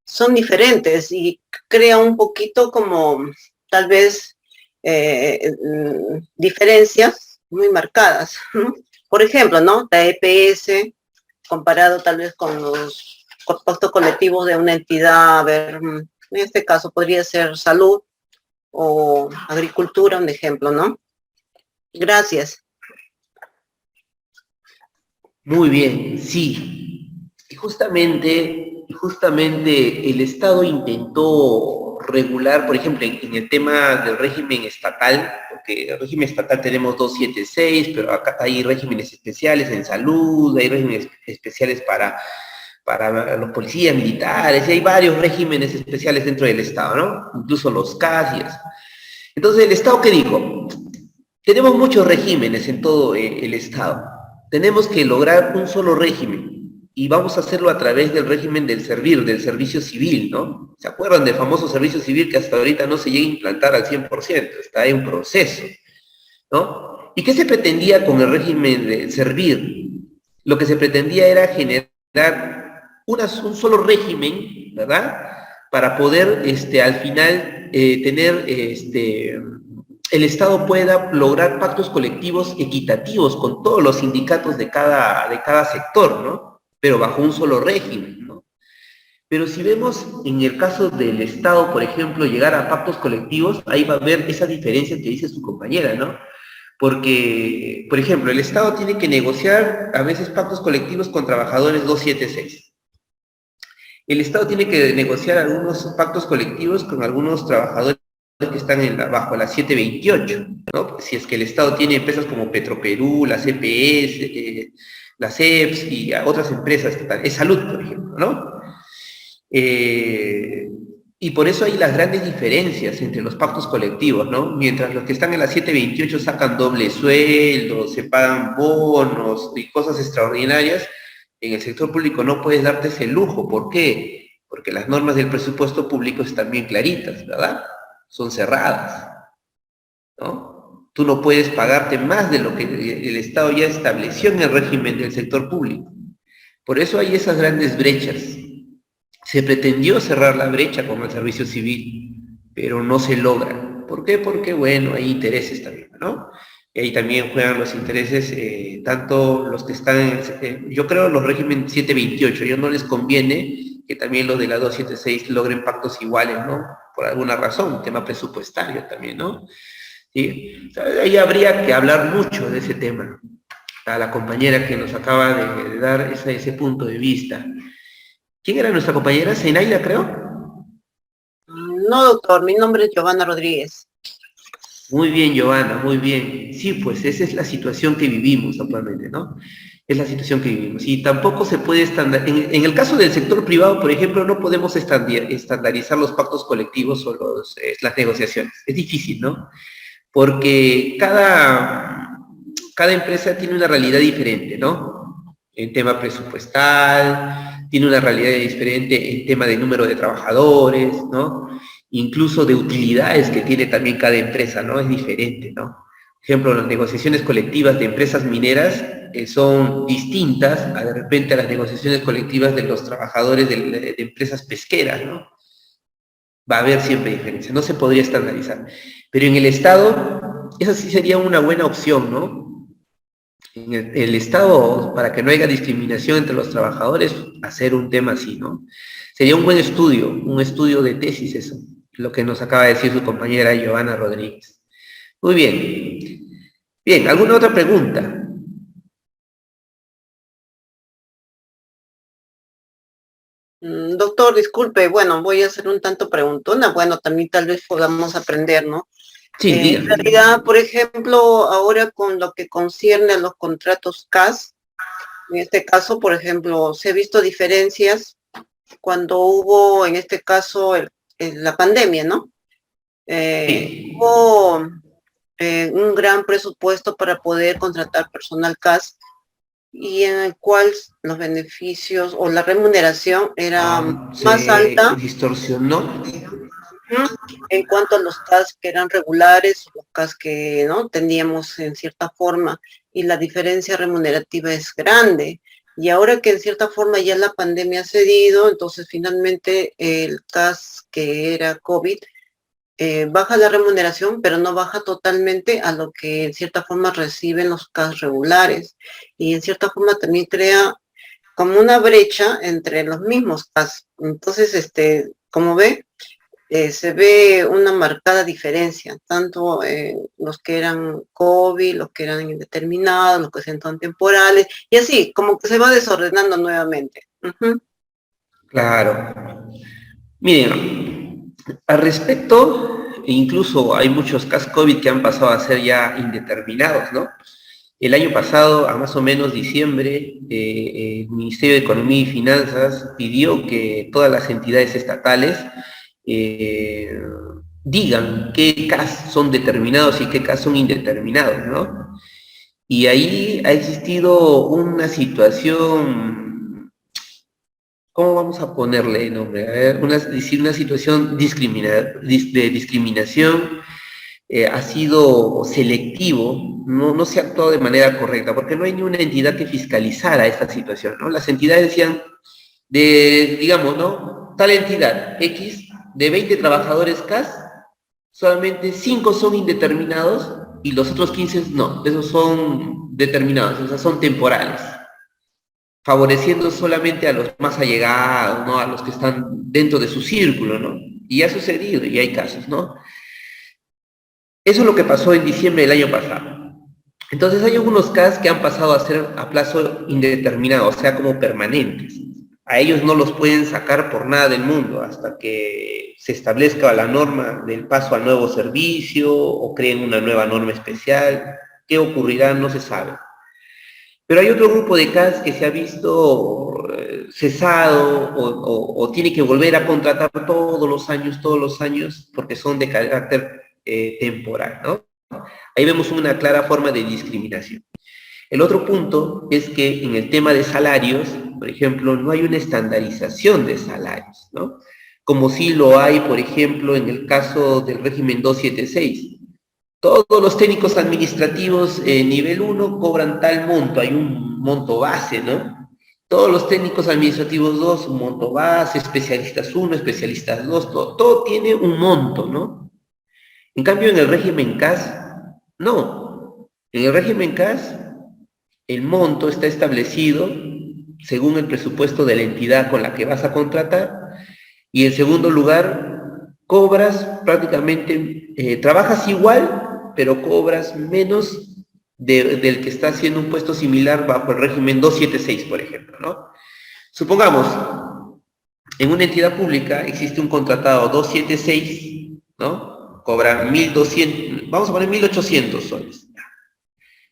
C: son diferentes y crea un poquito como tal vez diferencias muy marcadas, ¿no? Por ejemplo, ¿no? La EPS comparado tal vez con los pactos colectivos de una entidad, a ver, en este caso podría ser salud o agricultura, un ejemplo, ¿no? Gracias.
A: Muy bien, sí. Y justamente el Estado intentó regular, por ejemplo, en el tema del régimen estatal, porque el régimen estatal tenemos 276, pero acá hay regímenes especiales en salud, hay regímenes especiales para los policías militares, y hay varios regímenes especiales dentro del Estado, ¿no? Incluso los CAS y eso. Entonces, ¿el Estado qué dijo? Tenemos muchos regímenes en todo el Estado. Tenemos que lograr un solo régimen y vamos a hacerlo a través del régimen del servir, del servicio civil, ¿no? ¿Se acuerdan del famoso servicio civil que hasta ahorita no se llega a implantar al 100%? Está en proceso, ¿no? ¿Y qué se pretendía con el régimen de servir? Lo que se pretendía era generar un solo régimen, ¿verdad? Para poder, al final, tener, el Estado pueda lograr pactos colectivos equitativos con todos los sindicatos de cada sector, ¿no? Pero bajo un solo régimen, ¿no? Pero si vemos en el caso del Estado, por ejemplo, llegar a pactos colectivos, ahí va a haber esa diferencia que dice su compañera, ¿no? Porque, por ejemplo, el Estado tiene que negociar a veces pactos colectivos con trabajadores 276. El Estado tiene que negociar algunos pactos colectivos con algunos trabajadores que están bajo la 728, ¿no? Pues si es que el Estado tiene empresas como Petroperú, la CPS, la CEPS y otras empresas que están, es salud, por ejemplo, ¿no? Y por eso hay las grandes diferencias entre los pactos colectivos, ¿no? Mientras los que están en la 728 sacan doble sueldo, se pagan bonos y cosas extraordinarias, en el sector público no puedes darte ese lujo. ¿Por qué? Porque las normas del presupuesto público están bien claritas, ¿verdad? Son cerradas, ¿no? Tú no puedes pagarte más de lo que el Estado ya estableció en el régimen del sector público. Por eso hay esas grandes brechas. Se pretendió cerrar la brecha con el servicio civil, pero no se logra. ¿Por qué? Porque, bueno, hay intereses también, ¿no? Y ahí también juegan los intereses, tanto los que están, yo creo, los régimen 728, a ellos no les conviene que también los de la 276 logren pactos iguales, ¿no? Por alguna razón, tema presupuestario también, ¿no? ¿Sí? O sea, ahí habría que hablar mucho de ese tema, a la compañera que nos acaba de dar ese punto de vista. ¿Quién era nuestra compañera? Zenaida, creo.
C: No, doctor, mi nombre es Giovanna Rodríguez.
A: Muy bien, Giovanna, muy bien. Sí, pues esa es la situación que vivimos actualmente, ¿no? Es la situación que vivimos. Y tampoco se puede en el caso del sector privado, por ejemplo, no podemos estandarizar los pactos colectivos o las negociaciones. Es difícil, ¿no? Porque cada empresa tiene una realidad diferente, ¿no? En tema presupuestal, tiene una realidad diferente en tema de número de trabajadores, ¿no? Incluso de utilidades que tiene también cada empresa, ¿no? Es diferente, ¿no? Por ejemplo, las negociaciones colectivas de empresas mineras son distintas de repente a las negociaciones colectivas de los trabajadores de empresas pesqueras, ¿no? Va a haber siempre diferencia, no se podría estandarizar. Pero en el Estado, esa sí sería una buena opción, ¿no? En el Estado, para que no haya discriminación entre los trabajadores, hacer un tema así, ¿no? Sería un buen estudio, un estudio de tesis eso, lo que nos acaba de decir su compañera Giovanna Rodríguez. Muy bien. Bien, ¿alguna otra pregunta?
C: Doctor, disculpe, bueno, voy a hacer un tanto preguntona, bueno, también tal vez podamos aprender, ¿no?
A: Sí,
C: En realidad, por ejemplo, ahora con lo que concierne a los contratos CAS, en este caso, por ejemplo, se ha visto diferencias cuando hubo, en este caso, la pandemia, ¿no? Hubo un gran presupuesto para poder contratar personal CAS y en el cual los beneficios o la remuneración era más
A: se
C: alta
A: distorsionó.
C: en cuanto a los CAS que eran regulares, los CAS que no teníamos en cierta forma, y la diferencia remunerativa es grande. Y ahora que en cierta forma ya la pandemia ha cedido, entonces finalmente el CAS que era COVID baja la remuneración, pero no baja totalmente a lo que en cierta forma reciben los CAS regulares. Y en cierta forma también crea como una brecha entre los mismos CAS. Entonces, como ve, se ve una marcada diferencia, tanto los que eran COVID, los que eran indeterminados, los que son temporales, y así, como que se va desordenando nuevamente.
A: Claro. Miren, al respecto, incluso hay muchos casos COVID que han pasado a ser ya indeterminados, ¿no? El año pasado, a más o menos diciembre, el Ministerio de Economía y Finanzas pidió que todas las entidades estatales digan qué CAS son determinados y qué CAS son indeterminados, ¿no? Y ahí ha existido una situación, ¿cómo vamos a ponerle nombre? A ver, una situación de discriminación, ha sido selectivo, no se ha actuado de manera correcta, porque no hay ni una entidad que fiscalizara esta situación, ¿no? Las entidades decían, digamos, ¿no? Tal entidad, X, de 20 trabajadores CAS, solamente 5 son indeterminados y los otros 15 no, esos son determinados, o sea, son temporales, favoreciendo solamente a los más allegados, ¿no? A los que están dentro de su círculo, ¿no? Y ha sucedido, y hay casos, ¿no? Eso es lo que pasó en diciembre del año pasado. Entonces hay algunos casos que han pasado a ser a plazo indeterminado, o sea, como permanentes. A ellos no los pueden sacar por nada del mundo hasta que se establezca la norma del paso al nuevo servicio o creen una nueva norma especial. ¿Qué ocurrirá? No se sabe. Pero hay otro grupo de CAS que se ha visto cesado o tiene que volver a contratar todos los años, porque son de carácter temporal, ¿no? Ahí vemos una clara forma de discriminación. El otro punto es que en el tema de salarios, por ejemplo, no hay una estandarización de salarios, ¿no? Como sí lo hay, por ejemplo, en el caso del régimen 276. Todos los técnicos administrativos nivel 1 cobran tal monto, hay un monto base, ¿no? Todos los técnicos administrativos 2, un monto base, especialistas 1, especialistas 2, todo tiene un monto, ¿no? En cambio, en el régimen CAS, no. En el régimen CAS, el monto está establecido según el presupuesto de la entidad con la que vas a contratar y en segundo lugar, cobras prácticamente, trabajas igual, pero cobras menos del que está haciendo un puesto similar bajo el régimen 276, por ejemplo, ¿no? Supongamos, en una entidad pública existe un contratado 276, ¿no? Cobra 1.200, vamos a poner 1.800 soles,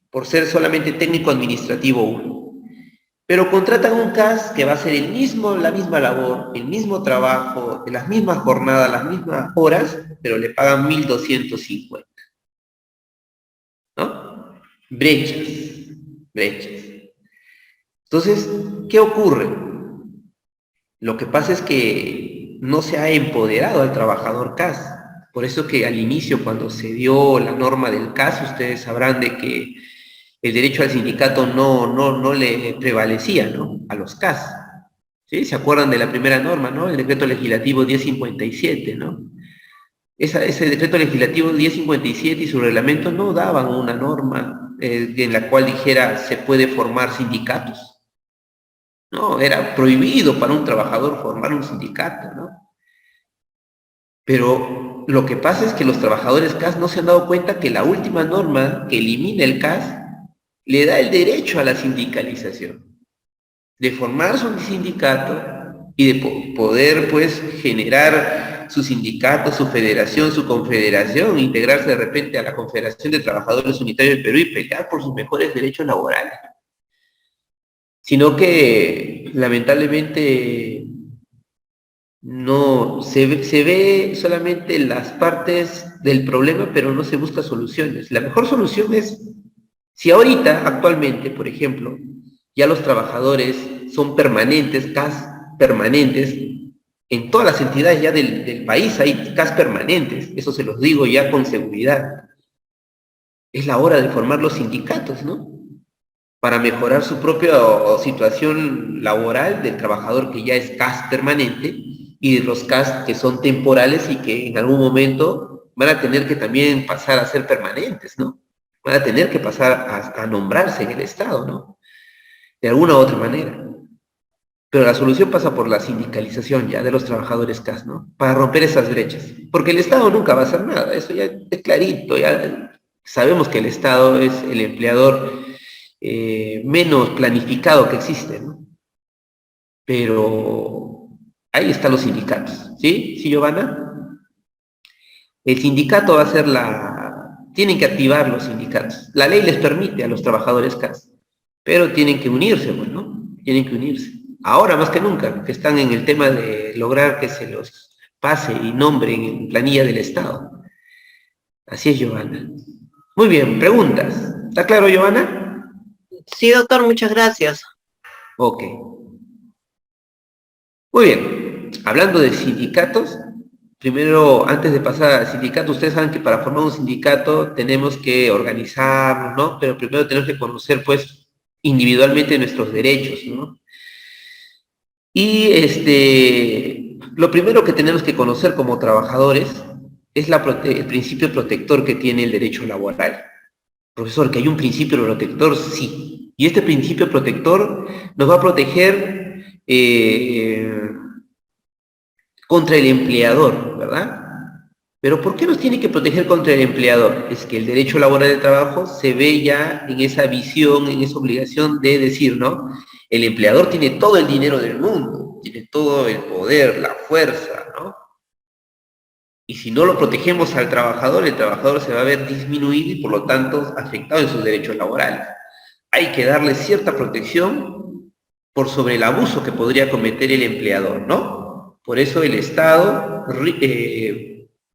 A: por ser solamente técnico administrativo 1. pero contratan un CAS que va a hacer la misma labor, el mismo trabajo, en las mismas jornadas, las mismas horas, pero le pagan 1.250, ¿no? Brechas. Entonces, ¿qué ocurre? Lo que pasa es que no se ha empoderado al trabajador CAS. Por eso que al inicio, cuando se dio la norma del CAS, ustedes sabrán de que el derecho al sindicato no le prevalecía, ¿no?, a los CAS. ¿Sí? ¿Se acuerdan de la primera norma, ¿no? El decreto legislativo 1057, ¿no? Ese decreto legislativo 1057 y su reglamento no daban una norma en la cual dijera se puede formar sindicatos. No, era prohibido para un trabajador formar un sindicato, ¿no? Pero lo que pasa es que los trabajadores CAS no se han dado cuenta que la última norma que elimina el CAS le da el derecho a la sindicalización, de formar su sindicato y de poder, pues, generar su sindicato, su federación, su confederación, integrarse de repente a la Confederación de Trabajadores Unitarios del Perú y pelear por sus mejores derechos laborales. Sino que, lamentablemente, no se ve solamente las partes del problema, pero no se busca soluciones. La mejor solución es, si ahorita, actualmente, por ejemplo, ya los trabajadores son permanentes, CAS permanentes, en todas las entidades ya del país hay CAS permanentes, eso se los digo ya con seguridad. Es la hora de formar los sindicatos, ¿no?, para mejorar su propia situación laboral del trabajador que ya es CAS permanente y de los CAS que son temporales y que en algún momento van a tener que también pasar a ser permanentes, ¿no? Van a tener que pasar a nombrarse en el Estado, ¿no?, de alguna u otra manera. Pero la solución pasa por la sindicalización ya de los trabajadores CAS, ¿no?, para romper esas brechas. Porque el Estado nunca va a hacer nada, eso ya es clarito, ya sabemos que el Estado es el empleador menos planificado que existe, ¿no? Pero ahí están los sindicatos, ¿sí? ¿Sí, Giovanna? El sindicato va a ser tienen que activar los sindicatos. La ley les permite a los trabajadores CAS, pero tienen que unirse, pues, ¿no? Tienen que unirse. Ahora más que nunca, que están en el tema de lograr que se los pase y nombren en planilla del Estado. Así es, Giovanna. Muy bien, preguntas. ¿Está claro, Giovanna?
C: Sí, doctor, muchas gracias.
A: Ok. Muy bien. Hablando de sindicatos, primero, antes de pasar al sindicato, ustedes saben que para formar un sindicato tenemos que organizarnos, ¿no? Pero primero tenemos que conocer, pues, individualmente nuestros derechos, ¿no? Y lo primero que tenemos que conocer como trabajadores es el principio protector que tiene el derecho laboral. Profesor, ¿que hay un principio protector? Sí. Y este principio protector nos va a proteger contra el empleador, ¿verdad? Pero ¿por qué nos tiene que proteger contra el empleador? Es que el derecho laboral de trabajo se ve ya en esa visión, en esa obligación de decir, ¿no? El empleador tiene todo el dinero del mundo, tiene todo el poder, la fuerza, ¿no? Y si no lo protegemos al trabajador, el trabajador se va a ver disminuido y por lo tanto afectado en sus derechos laborales. Hay que darle cierta protección por sobre el abuso que podría cometer el empleador, ¿no? Por eso el Estado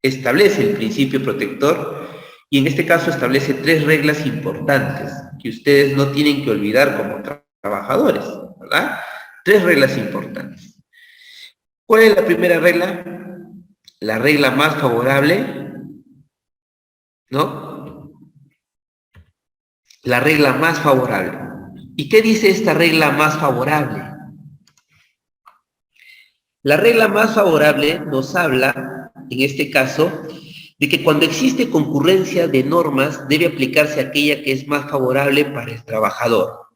A: establece el principio protector y en este caso establece 3 reglas importantes que ustedes no tienen que olvidar como trabajadores, ¿verdad? 3 reglas importantes. ¿Cuál es la primera regla? La regla más favorable, ¿no? La regla más favorable. ¿Y qué dice esta regla más favorable? La regla más favorable nos habla, en este caso, de que cuando existe concurrencia de normas debe aplicarse aquella que es más favorable para el trabajador.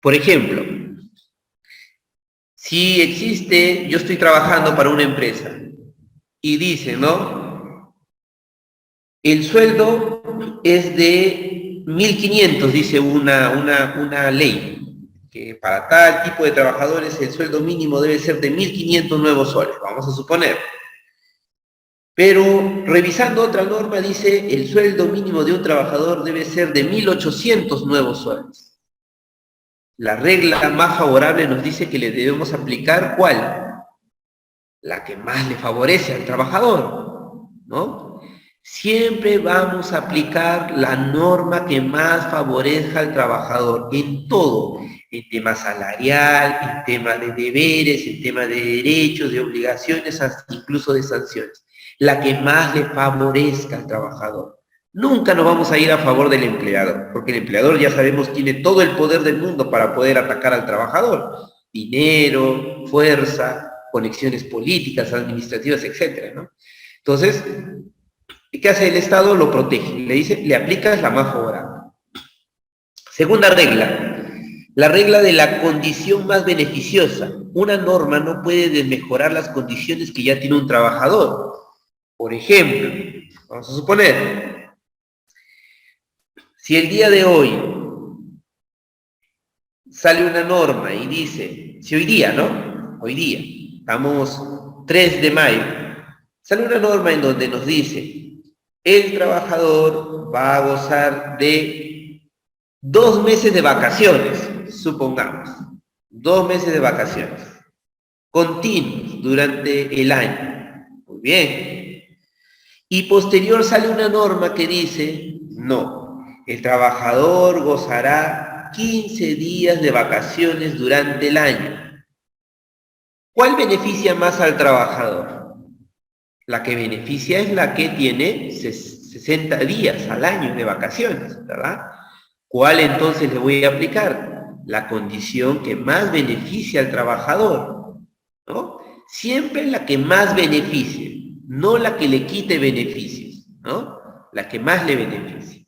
A: Por ejemplo, si yo estoy trabajando para una empresa y dice, ¿no? El sueldo es de 1.500, dice una ley, que para tal tipo de trabajadores el sueldo mínimo debe ser de 1.500 nuevos soles, vamos a suponer. Pero revisando otra norma dice el sueldo mínimo de un trabajador debe ser de 1.800 nuevos soles. La regla más favorable nos dice que le debemos aplicar, ¿cuál? La que más le favorece al trabajador, ¿no? Siempre vamos a aplicar la norma que más favorezca al trabajador en todo, en tema salarial, en tema de deberes, en tema de derechos, de obligaciones, hasta incluso de sanciones. La que más le favorezca al trabajador. Nunca nos vamos a ir a favor del empleador, porque el empleador, ya sabemos, tiene todo el poder del mundo para poder atacar al trabajador. Dinero, fuerza, conexiones políticas, administrativas, etcétera, ¿no? Entonces, ¿qué hace el Estado? Lo protege. Le dice, le aplicas la más favorable. Segunda regla, la regla de la condición más beneficiosa. Una norma no puede desmejorar las condiciones que ya tiene un trabajador. Por ejemplo, vamos a suponer, si el día de hoy sale una norma y dice, si hoy día, ¿no? Hoy día, estamos 3 de mayo, sale una norma en donde nos dice, el trabajador va a gozar de 2 meses de vacaciones, supongamos, 2 meses de vacaciones, continuos durante el año. Muy bien. Y posterior sale una norma que dice, no, el trabajador gozará 15 días de vacaciones durante el año. ¿Cuál beneficia más al trabajador? La que beneficia es la que tiene 60 días al año de vacaciones, ¿verdad? ¿Cuál entonces le voy a aplicar? La condición que más beneficia al trabajador, ¿no? Siempre la que más beneficie, no la que le quite beneficios, ¿no? La que más le beneficie.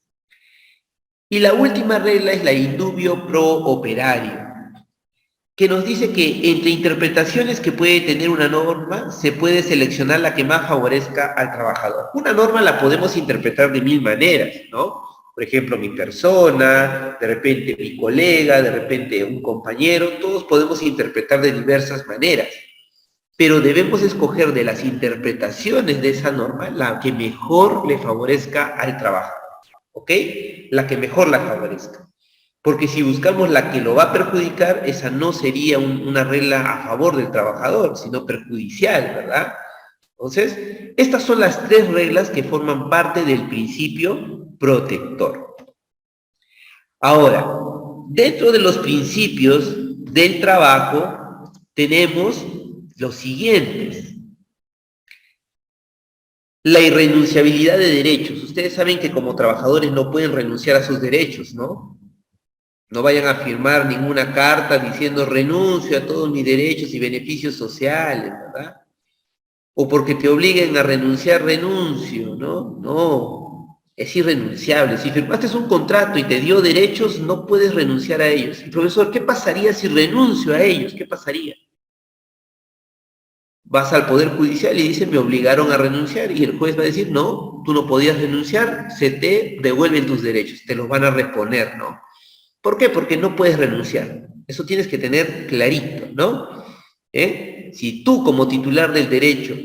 A: Y la última regla es la indubio pro operario, que nos dice que entre interpretaciones que puede tener una norma, se puede seleccionar la que más favorezca al trabajador. Una norma la podemos interpretar de 1000 maneras, ¿no? Por ejemplo, mi persona, de repente mi colega, de repente un compañero, todos podemos interpretar de diversas maneras. Pero debemos escoger de las interpretaciones de esa norma la que mejor le favorezca al trabajador, ¿ok? La que mejor la favorezca. Porque si buscamos la que lo va a perjudicar, esa no sería una regla a favor del trabajador, sino perjudicial, ¿verdad? Entonces, estas son las 3 reglas que forman parte del principio protector. Ahora, dentro de los principios del trabajo, tenemos los siguientes. La irrenunciabilidad de derechos. Ustedes saben que como trabajadores no pueden renunciar a sus derechos, ¿no? No vayan a firmar ninguna carta diciendo renuncio a todos mis derechos y beneficios sociales, ¿verdad? O porque te obliguen a renunciar, renuncio, ¿no? No, es irrenunciable. Si firmaste un contrato y te dio derechos, no puedes renunciar a ellos. Y profesor, ¿qué pasaría si renuncio a ellos? ¿Qué pasaría? Vas al Poder Judicial y dicen, me obligaron a renunciar, y el juez va a decir, no, tú no podías renunciar, se te devuelven tus derechos, te los van a reponer, ¿no? ¿Por qué? Porque no puedes renunciar. Eso tienes que tener clarito, ¿no? Si tú como titular del derecho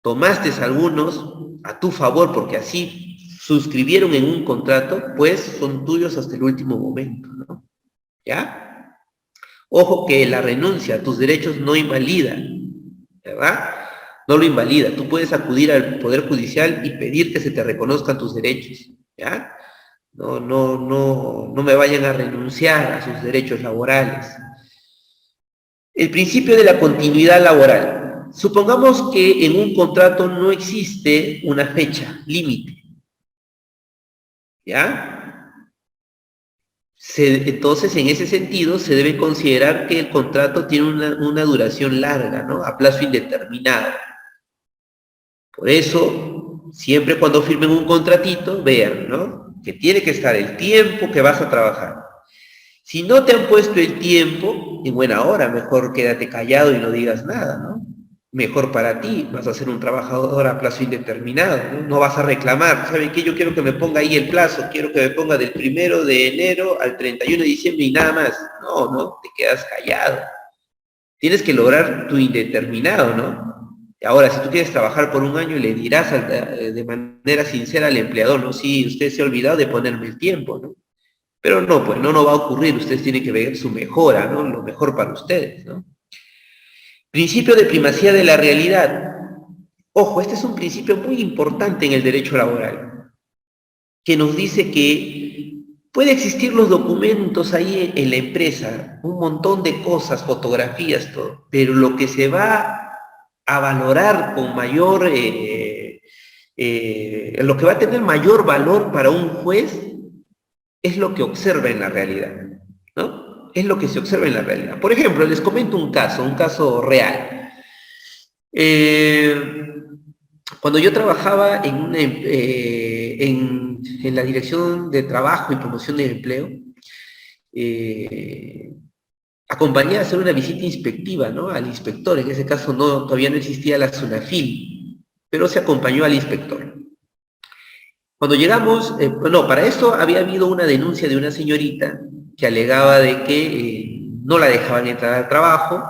A: tomaste algunos a tu favor porque así suscribieron en un contrato, pues son tuyos hasta el último momento, ¿no? ¿Ya? Ojo que la renuncia a tus derechos no invalida, ¿verdad? No lo invalida. Tú puedes acudir al Poder Judicial y pedir que se te reconozcan tus derechos, ¿ya? No me vayan a renunciar a sus derechos laborales. El principio de la continuidad laboral. Supongamos que en un contrato no existe una fecha límite, ¿ya? Entonces, en ese sentido, se debe considerar que el contrato tiene una duración larga, ¿no? A plazo indeterminado. Por eso, siempre cuando firmen un contratito, vean, ¿no? Que tiene que estar el tiempo que vas a trabajar. Si no te han puesto el tiempo, en buena hora, mejor quédate callado y no digas nada, ¿no? Mejor para ti, vas a ser un trabajador a plazo indeterminado, ¿no? No vas a reclamar, ¿saben qué? Yo quiero que me ponga ahí el plazo, quiero que me ponga del 1 de enero al 31 de diciembre y nada más. No, te quedas callado. Tienes que lograr tu indeterminado, ¿no? Ahora, si tú quieres trabajar por un año, le dirás de manera sincera al empleador, ¿no? Sí, usted se ha olvidado de ponerme el tiempo, ¿no? Pero no, pues no va a ocurrir, ustedes tienen que ver su mejora, ¿no? Lo mejor para ustedes, ¿no? Principio de primacía de la realidad. Ojo, este es un principio muy importante en el derecho laboral, que nos dice que puede existir los documentos ahí en la empresa, un montón de cosas, fotografías, todo, pero lo que se va a valorar con mayor, lo que va a tener mayor valor para un juez es lo que observa en la realidad, ¿no? Es lo que se observa en la realidad. Por ejemplo, les comento un caso real. Eh, Cuando yo trabajaba en la Dirección de Trabajo y Promoción del Empleo, eh, acompañé a hacer una visita inspectiva, ¿no? Al inspector. En ese caso todavía no existía la SUNAFIL, pero se acompañó al inspector. Cuando llegamos, no, para esto había habido una denuncia de una señorita que alegaba de que no la dejaban entrar al trabajo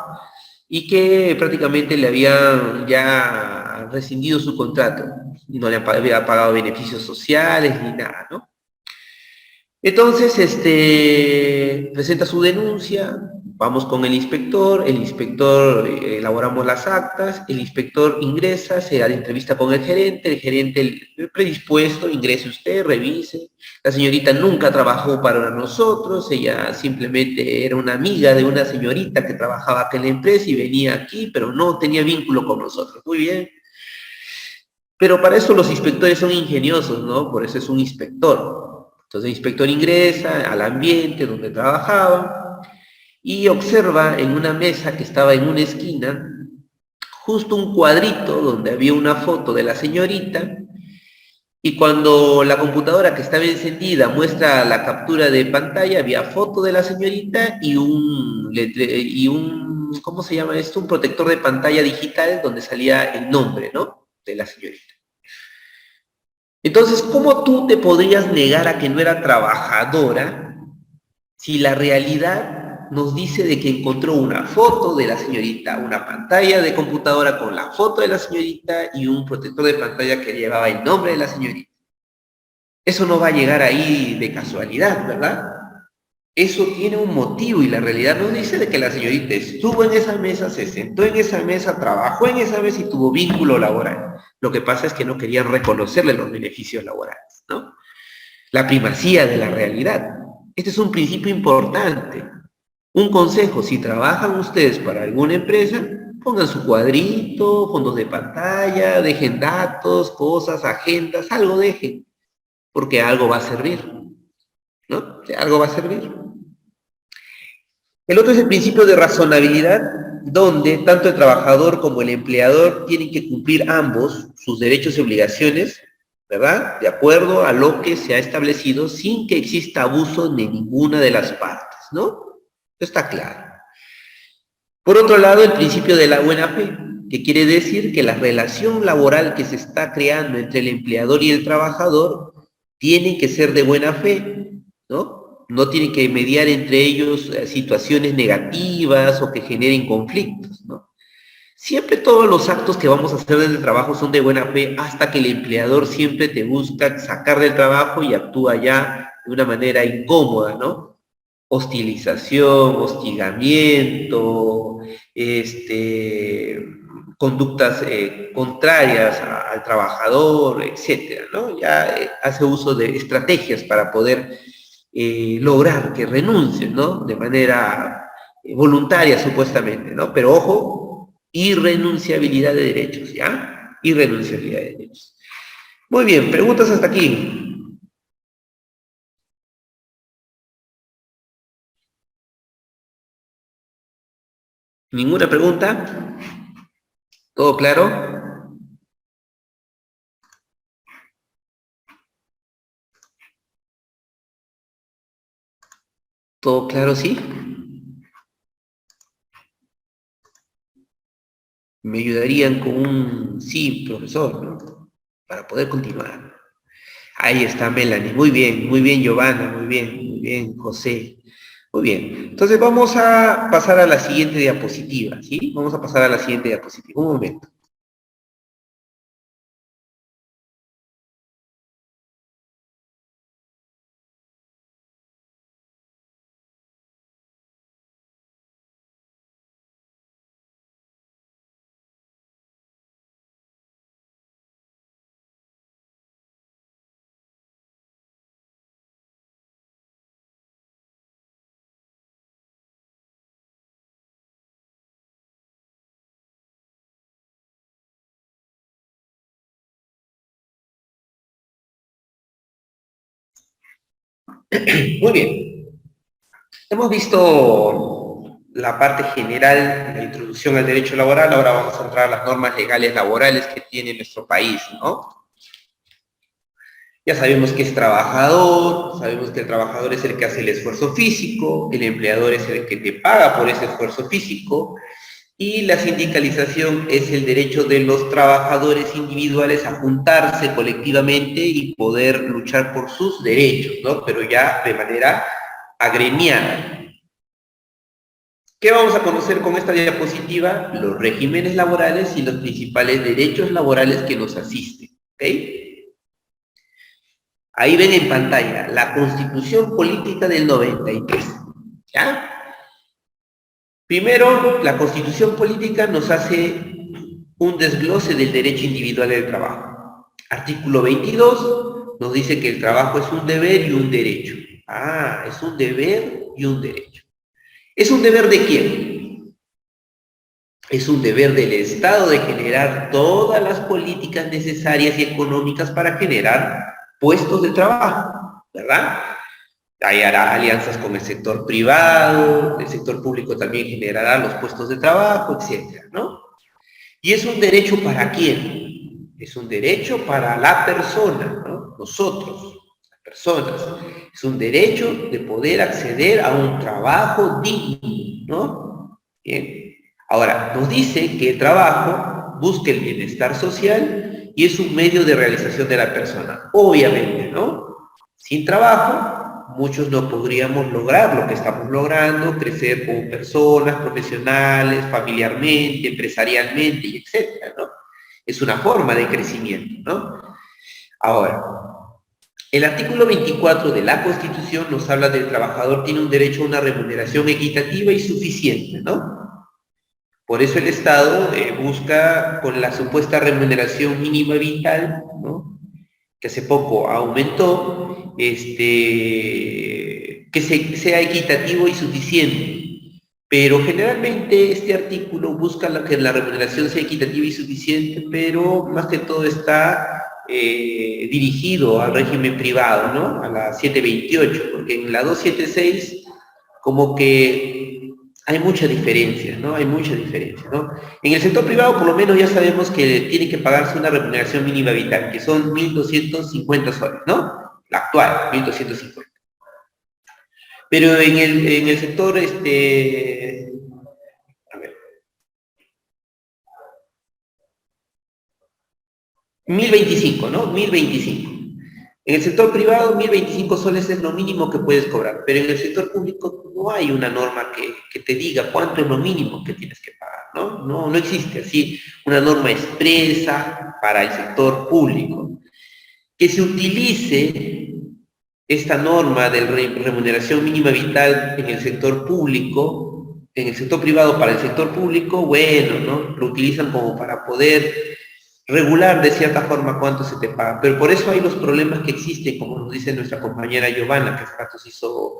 A: y que prácticamente le habían ya rescindido su contrato y no le había pagado beneficios sociales ni nada, ¿no? Entonces, presenta su denuncia, vamos con el inspector, elaboramos las actas, el inspector ingresa, se da la entrevista con el gerente el predispuesto, ingrese usted, revise. La señorita nunca trabajó para nosotros, ella simplemente era una amiga de una señorita que trabajaba acá en la empresa y venía aquí, pero no tenía vínculo con nosotros. Muy bien. Pero para eso los inspectores son ingeniosos, ¿no? Por eso es un inspector. Entonces el inspector ingresa al ambiente donde trabajaba y observa en una mesa que estaba en una esquina justo un cuadrito donde había una foto de la señorita y cuando la computadora que estaba encendida muestra la captura de pantalla, había foto de la señorita y ¿cómo se llama esto? Un protector de pantalla digital donde salía el nombre, ¿no? De la señorita. Entonces, ¿cómo tú te podrías negar a que no era trabajadora si la realidad nos dice de que encontró una foto de la señorita, una pantalla de computadora con la foto de la señorita y un protector de pantalla que llevaba el nombre de la señorita? Eso no va a llegar ahí de casualidad, ¿verdad? Eso tiene un motivo y la realidad nos dice de que la señorita estuvo en esa mesa, se sentó en esa mesa, trabajó en esa mesa y tuvo vínculo laboral. Lo que pasa es que no querían reconocerle los beneficios laborales, ¿no? La primacía de la realidad. Este es un principio importante. Un consejo, si trabajan ustedes para alguna empresa, pongan su cuadrito, fondos de pantalla, dejen datos, cosas, agendas, algo dejen, porque algo va a servir, ¿no? Algo va a servir. El otro es el principio de razonabilidad, donde tanto el trabajador como el empleador tienen que cumplir ambos sus derechos y obligaciones, ¿verdad? De acuerdo a lo que se ha establecido sin que exista abuso de ninguna de las partes, ¿no? Está claro. Por otro lado, el principio de la buena fe, que quiere decir que la relación laboral que se está creando entre el empleador y el trabajador tiene que ser de buena fe, ¿no? No tienen que mediar entre ellos situaciones negativas o que generen conflictos, ¿no? Siempre todos los actos que vamos a hacer desde el trabajo son de buena fe hasta que el empleador siempre te busca sacar del trabajo y actúa ya de una manera incómoda, ¿no? Hostilización, hostigamiento, conductas contrarias al trabajador, etcétera, ¿no? Ya hace uso de estrategias para poder lograr que renuncien, ¿no? De manera voluntaria, supuestamente, ¿no? Pero ojo, irrenunciabilidad de derechos, ¿ya? Irrenunciabilidad de derechos. Muy bien, preguntas hasta aquí. ¿Ninguna pregunta? ¿Todo claro? ¿Todo claro, sí? Me ayudarían con un sí, profesor, ¿no? Para poder continuar. Ahí está Melanie. Muy bien, Giovanna, muy bien, José. Muy bien. Entonces vamos a pasar a la siguiente diapositiva, ¿sí? Vamos a pasar a la siguiente diapositiva. Un momento. Muy bien. Hemos visto la parte general de introducción al derecho laboral, ahora vamos a entrar a las normas legales laborales que tiene nuestro país, ¿no? Ya sabemos que es trabajador, sabemos que el trabajador es el que hace el esfuerzo físico, el empleador es el que te paga por ese esfuerzo físico, y la sindicalización es el derecho de los trabajadores individuales a juntarse colectivamente y poder luchar por sus derechos, ¿no? Pero ya de manera agremiada. ¿Qué vamos a conocer con esta diapositiva? Los regímenes laborales y los principales derechos laborales que nos asisten, ¿ok? Ahí ven en pantalla la Constitución Política del 93, ¿ya? Primero, la Constitución Política nos hace un desglose del derecho individual del trabajo. Artículo 22 nos dice que el trabajo es un deber y un derecho. Ah, es un deber y un derecho. ¿Es un deber de quién? Es un deber del Estado de generar todas las políticas necesarias y económicas para generar puestos de trabajo, ¿verdad? Hay alianzas con el sector privado, el sector público también generará los puestos de trabajo, etcétera, ¿no? ¿Y es un derecho para quién? Es un derecho para la persona, ¿no? Nosotros, las personas. Es un derecho de poder acceder a un trabajo digno, ¿no? Bien. Ahora, nos dice que el trabajo busca el bienestar social y es un medio de realización de la persona. Obviamente, ¿no? Sin trabajo, muchos no podríamos lograr lo que estamos logrando, crecer como personas, profesionales, familiarmente, empresarialmente, y etcétera, ¿no? Es una forma de crecimiento, ¿no? Ahora, el artículo 24 de la Constitución nos habla del trabajador tiene un derecho a una remuneración equitativa y suficiente, ¿no? Por eso el Estado busca con la supuesta remuneración mínima vital, ¿no? Que hace poco aumentó, que sea equitativo y suficiente. Pero generalmente este artículo busca que la remuneración sea equitativa y suficiente, pero más que todo está dirigido al régimen privado, ¿no? A la 728, porque en la 276 como que hay mucha diferencia, ¿no? Hay mucha diferencia, ¿no? En el sector privado, por lo menos, ya sabemos que tiene que pagarse una remuneración mínima vital, que son 1.250 soles, ¿no? La actual, 1.250. Pero en el sector, a ver, 1.025, ¿no? 1.025. En el sector privado, 1.025 soles es lo mínimo que puedes cobrar, pero en el sector público no hay una norma que te diga cuánto es lo mínimo que tienes que pagar, ¿no? No existe así una norma expresa para el sector público. Que se utilice esta norma de remuneración mínima vital en el sector público, en el sector privado para el sector público, bueno, ¿no? Lo utilizan como para poder regular de cierta forma cuánto se te paga, pero por eso hay los problemas que existen, como nos dice nuestra compañera Giovanna, que hace rato hizo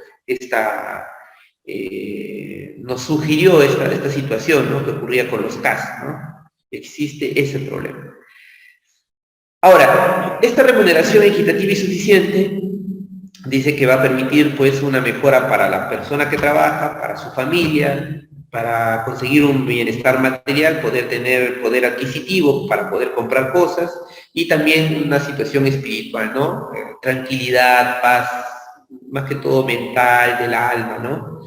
A: nos sugirió esta situación, ¿no? Que ocurría con los CAS, ¿no? Existe ese problema. Ahora, esta remuneración equitativa y suficiente dice que va a permitir pues una mejora para la persona que trabaja, para su familia, para conseguir un bienestar material, poder tener poder adquisitivo para poder comprar cosas y también una situación espiritual, ¿no? Tranquilidad, paz, más que todo mental, del alma, ¿no?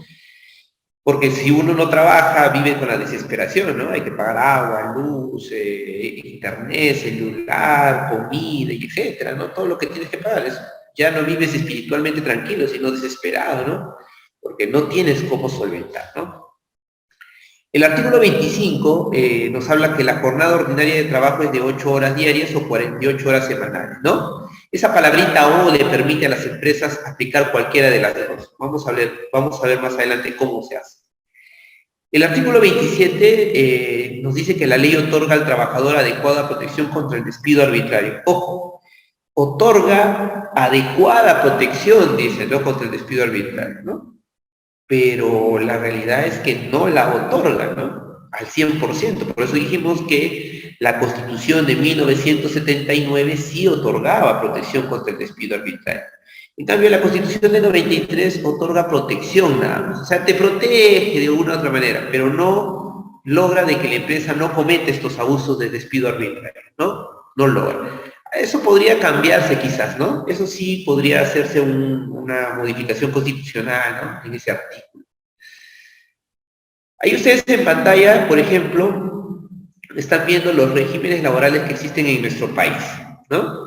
A: Porque si uno no trabaja, vive con la desesperación, ¿no? Hay que pagar agua, luz, internet, celular, comida, etcétera, ¿no? Todo lo que tienes que pagar, eso. Ya no vives espiritualmente tranquilo, sino desesperado, ¿no? Porque no tienes cómo solventar, ¿no? El artículo 25 nos habla que la jornada ordinaria de trabajo es de 8 horas diarias o 48 horas semanales, ¿no? Esa palabrita "o" le permite a las empresas aplicar cualquiera de las dos. Vamos a ver más adelante cómo se hace. El artículo 27 nos dice que la ley otorga al trabajador adecuada protección contra el despido arbitrario. Ojo, otorga adecuada protección, dice, no contra el despido arbitrario, ¿no? Pero la realidad es que no la otorga, ¿no? Al 100%. Por eso dijimos que la Constitución de 1979 sí otorgaba protección contra el despido arbitrario. En cambio, la Constitución de 93 otorga protección nada más. O sea, te protege de una u otra manera, pero no logra de que la empresa no cometa estos abusos de despido arbitrario, ¿no? No logra. Eso podría cambiarse quizás, ¿no? Eso sí podría hacerse una modificación constitucional, ¿no? En ese artículo. Ahí ustedes en pantalla, por ejemplo, están viendo los regímenes laborales que existen en nuestro país, ¿no?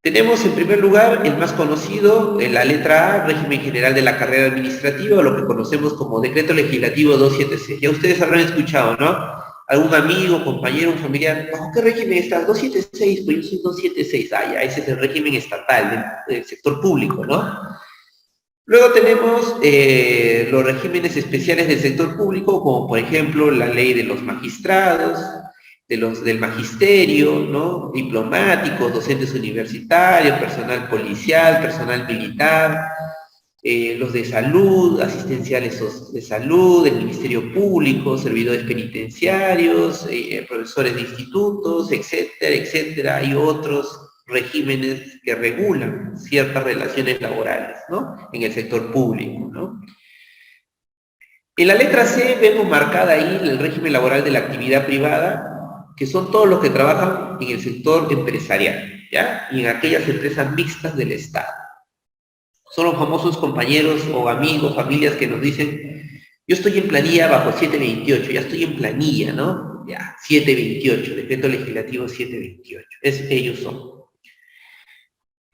A: Tenemos en primer lugar el más conocido, en la letra A, régimen general de la carrera administrativa, o lo que conocemos como Decreto Legislativo 276. Ya ustedes habrán escuchado, ¿no? Algún amigo, compañero, un familiar, ¿bajo qué régimen estás? 276, pues yo soy 276. Ah, ya, ese es el régimen estatal del sector público, ¿no? Luego tenemos los regímenes especiales del sector público, como por ejemplo la ley de los magistrados, del magisterio, ¿no? Diplomáticos, docentes universitarios, personal policial, personal militar, los de salud, asistenciales de salud, el Ministerio Público, servidores penitenciarios, profesores de institutos, etcétera, etcétera. Hay otros regímenes que regulan ciertas relaciones laborales, ¿no? En el sector público, ¿no? En la letra C vemos marcada ahí el régimen laboral de la actividad privada, que son todos los que trabajan en el sector empresarial, ¿ya? Y en aquellas empresas mixtas del Estado. Son los famosos compañeros o amigos, familias que nos dicen, yo estoy en planilla bajo 728, ya estoy en planilla, ¿no? Ya, 728, Decreto Legislativo 728, ellos son.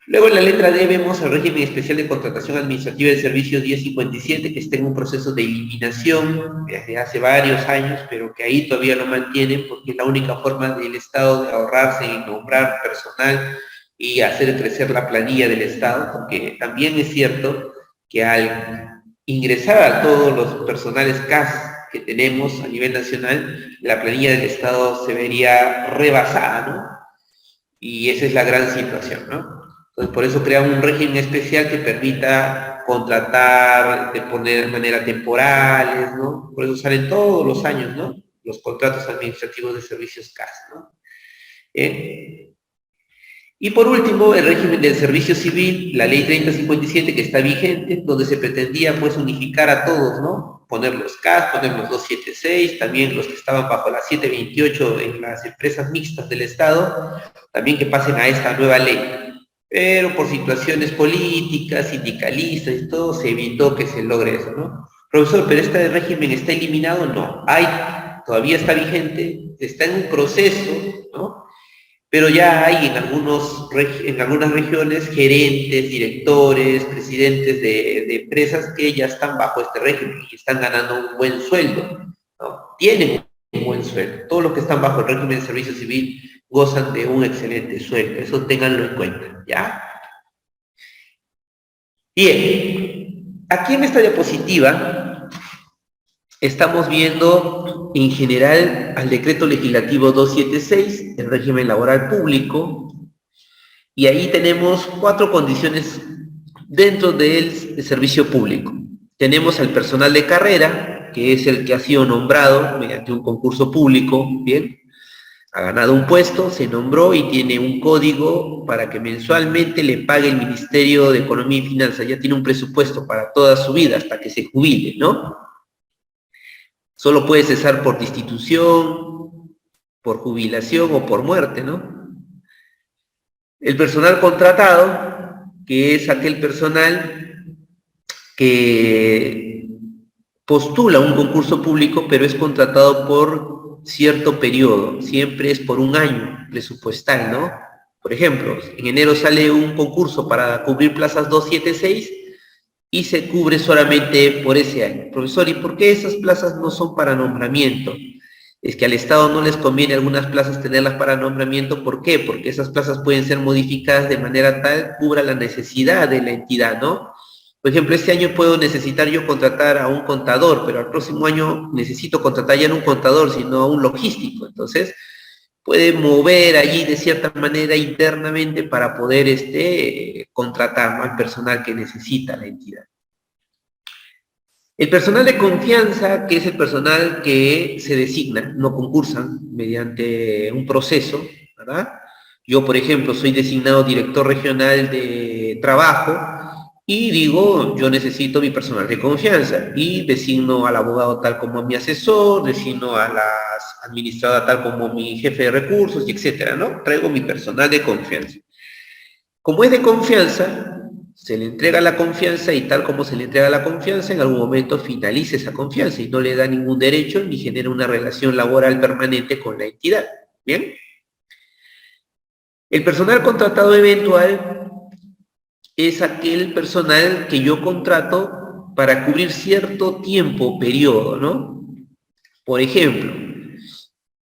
A: Luego en la letra D vemos el régimen especial de contratación administrativa del servicio 1057, que está en un proceso de eliminación desde hace varios años, pero que ahí todavía lo mantienen porque es la única forma del Estado de ahorrarse en nombrar personal y hacer crecer la planilla del Estado, porque también es cierto que al ingresar a todos los personales CAS que tenemos a nivel nacional, la planilla del Estado se vería rebasada, ¿no? Y esa es la gran situación, ¿no? Entonces, por eso crean un régimen especial que permita contratar, de poner de manera temporales, ¿no? Por eso salen todos los años, ¿no? Los contratos administrativos de servicios CAS, ¿no? Y por último, el régimen del servicio civil, la ley 3057 que está vigente, donde se pretendía pues unificar a todos, ¿no? Poner los CAS, poner los 276, también los que estaban bajo la 728 en las empresas mixtas del Estado, también que pasen a esta nueva ley. Pero por situaciones políticas, sindicalistas y todo, se evitó que se logre eso, ¿no? Profesor, ¿pero este régimen está eliminado? No, todavía está vigente, está en un proceso, ¿no? Pero ya hay en algunas regiones gerentes, directores, presidentes de empresas que ya están bajo este régimen y están ganando un buen sueldo, ¿no? Tienen un buen sueldo. Todos los que están bajo el régimen de servicio civil gozan de un excelente sueldo. Eso ténganlo en cuenta, ¿ya? Bien, aquí en esta diapositiva estamos viendo en general al Decreto Legislativo 276, el régimen laboral público, y ahí tenemos 4 condiciones dentro del servicio público. Tenemos al personal de carrera, que es el que ha sido nombrado mediante un concurso público, ¿bien? Ha ganado un puesto, se nombró y tiene un código para que mensualmente le pague el Ministerio de Economía y Finanzas. Ya tiene un presupuesto para toda su vida hasta que se jubile, ¿no? Solo puede cesar por destitución, por jubilación o por muerte, ¿no? El personal contratado, que es aquel personal que postula un concurso público, pero es contratado por cierto periodo, siempre es por un año presupuestal, ¿no? Por ejemplo, en enero sale un concurso para cubrir plazas 276 y se cubre solamente por ese año. Profesor, ¿y por qué esas plazas no son para nombramiento? Es que al Estado no les conviene algunas plazas tenerlas para nombramiento. ¿Por qué? Porque esas plazas pueden ser modificadas de manera tal que cubra la necesidad de la entidad, ¿no? Por ejemplo, este año puedo necesitar yo contratar a un contador, pero al próximo año necesito contratar ya no un contador, sino a un logístico. Entonces, puede mover allí de cierta manera internamente para poder contratar, ¿no?, al personal que necesita la entidad. El personal de confianza, que es el personal que se designa, no concursan, mediante un proceso, ¿verdad? Yo, por ejemplo, soy designado director regional de trabajo y digo, yo necesito mi personal de confianza y designo al abogado tal como mi asesor, designo a la administradora tal como mi jefe de recursos, y etcétera, ¿no? Traigo mi personal de confianza. Como es de confianza, se le entrega la confianza y tal como se le entrega la confianza, en algún momento finaliza esa confianza y no le da ningún derecho ni genera una relación laboral permanente con la entidad. ¿Bien? El personal contratado eventual es aquel personal que yo contrato para cubrir cierto tiempo, periodo, ¿no? Por ejemplo,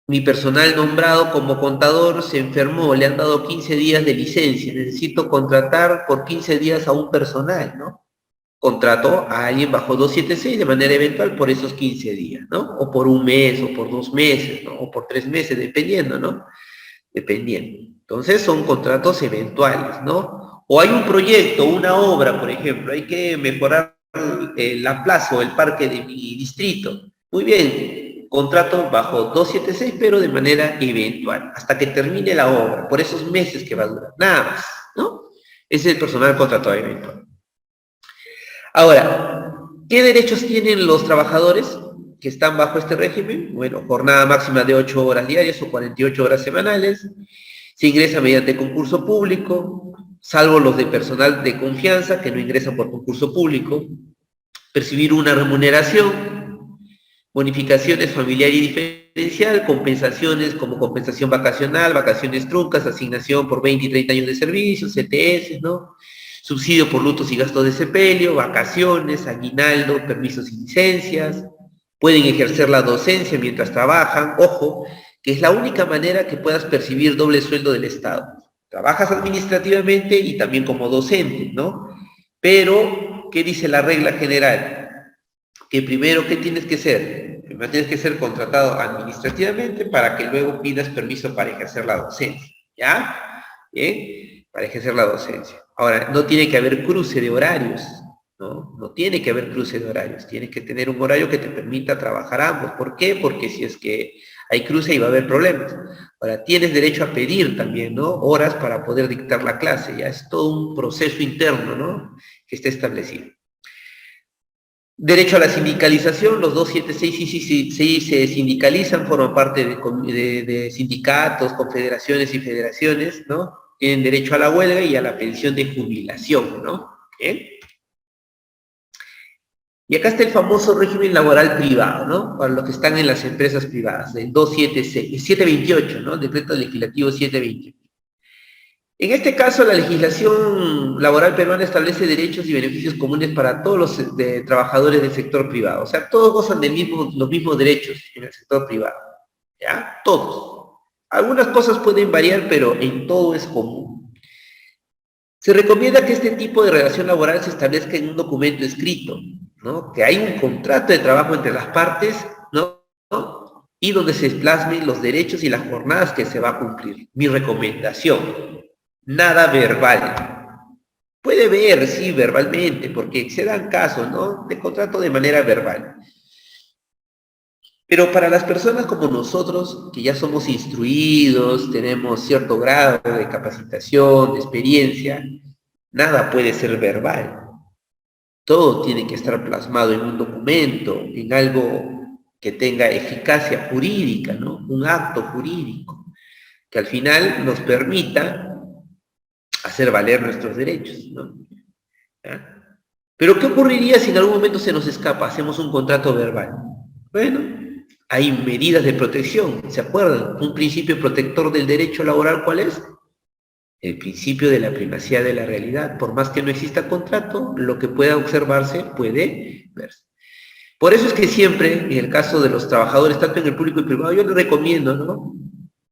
A: mi personal nombrado como contador se enfermó, le han dado 15 días de licencia, necesito contratar por 15 días a un personal, ¿no? Contrato a alguien bajo 276 de manera eventual por esos 15 días, ¿no? O por un mes, o por 2 meses, ¿no? O por 3 meses, dependiendo, ¿no? Dependiendo. Entonces son contratos eventuales, ¿no? O hay un proyecto, una obra, por ejemplo, hay que mejorar la plaza o el parque de mi distrito. Muy bien, contrato bajo 276, pero de manera eventual, hasta que termine la obra, por esos meses que va a durar, nada más, ¿no? Ese es el personal contratado eventual. Ahora, ¿qué derechos tienen los trabajadores que están bajo este régimen? Bueno, jornada máxima de 8 horas diarias o 48 horas semanales, se ingresa mediante concurso público, salvo los de personal de confianza que no ingresan por concurso público, percibir una remuneración, bonificaciones familiar y diferencial, compensaciones como compensación vacacional, vacaciones truncas, asignación por 20 y 30 años de servicio, CTS, ¿no? Subsidio por lutos y gastos de sepelio, vacaciones, aguinaldo, permisos y licencias, pueden ejercer la docencia mientras trabajan, ojo, que es la única manera que puedas percibir doble sueldo del Estado. Trabajas administrativamente y también como docente, ¿no? Pero, ¿qué dice la regla general? Que primero, ¿qué tienes que ser? Primero tienes que ser contratado administrativamente para que luego pidas permiso para ejercer la docencia, ¿ya? ¿Bien? Para ejercer la docencia. Ahora, no tiene que haber cruce de horarios, ¿no? No tiene que haber cruce de horarios, tienes que tener un horario que te permita trabajar ambos. ¿Por qué? Porque si es que hay cruce y va a haber problemas. Ahora, tienes derecho a pedir también, ¿no? Horas para poder dictar la clase, ya es todo un proceso interno, ¿no? Que está establecido. Derecho a la sindicalización, los 276 sí se sindicalizan, forman parte de sindicatos, confederaciones y federaciones, ¿no? Tienen derecho a la huelga y a la pensión de jubilación, ¿no? ¿Bien? Y acá está el famoso régimen laboral privado, ¿no? Para los que están en las empresas privadas, del 276, 728, ¿no? Decreto legislativo 728. En este caso, la legislación laboral peruana establece derechos y beneficios comunes para todos los trabajadores del sector privado. O sea, todos gozan de los mismos derechos en el sector privado. ¿Ya? Todos. Algunas cosas pueden variar, pero en todo es común. Se recomienda que este tipo de relación laboral se establezca en un documento escrito, ¿no? Que hay un contrato de trabajo entre las partes, ¿no? Y donde se plasmen los derechos y las jornadas que se va a cumplir. Mi recomendación. Nada verbal. Puede ver, sí, verbalmente, porque se dan casos, ¿no? De contrato de manera verbal. Pero para las personas como nosotros, que ya somos instruidos, tenemos cierto grado de capacitación, de experiencia, nada puede ser verbal. Todo tiene que estar plasmado en un documento, en algo que tenga eficacia jurídica, ¿no? Un acto jurídico, que al final nos permita hacer valer nuestros derechos, ¿no? ¿Ya? Pero ¿qué ocurriría si en algún momento se nos escapa, hacemos un contrato verbal? Bueno, hay medidas de protección, ¿se acuerdan? Un principio protector del derecho laboral, ¿cuál es? El principio de la primacía de la realidad. Por más que no exista contrato, lo que pueda observarse puede verse. Por eso es que siempre, en el caso de los trabajadores, tanto en el público y privado, yo les recomiendo, ¿no?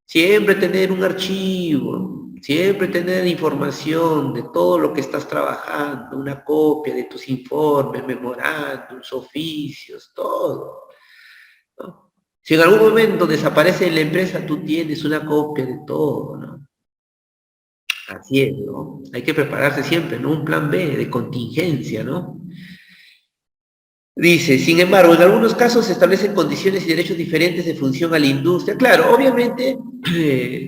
A: Siempre tener un archivo, siempre tener información de todo lo que estás trabajando, una copia de tus informes, memorándums, oficios, todo, ¿no? Si en algún momento desaparece en la empresa, tú tienes una copia de todo, ¿no? Así es, ¿no? Hay que prepararse siempre, ¿no? Un plan B de contingencia, ¿no? Dice, sin embargo, en algunos casos se establecen condiciones y derechos diferentes de función a la industria. Claro, obviamente,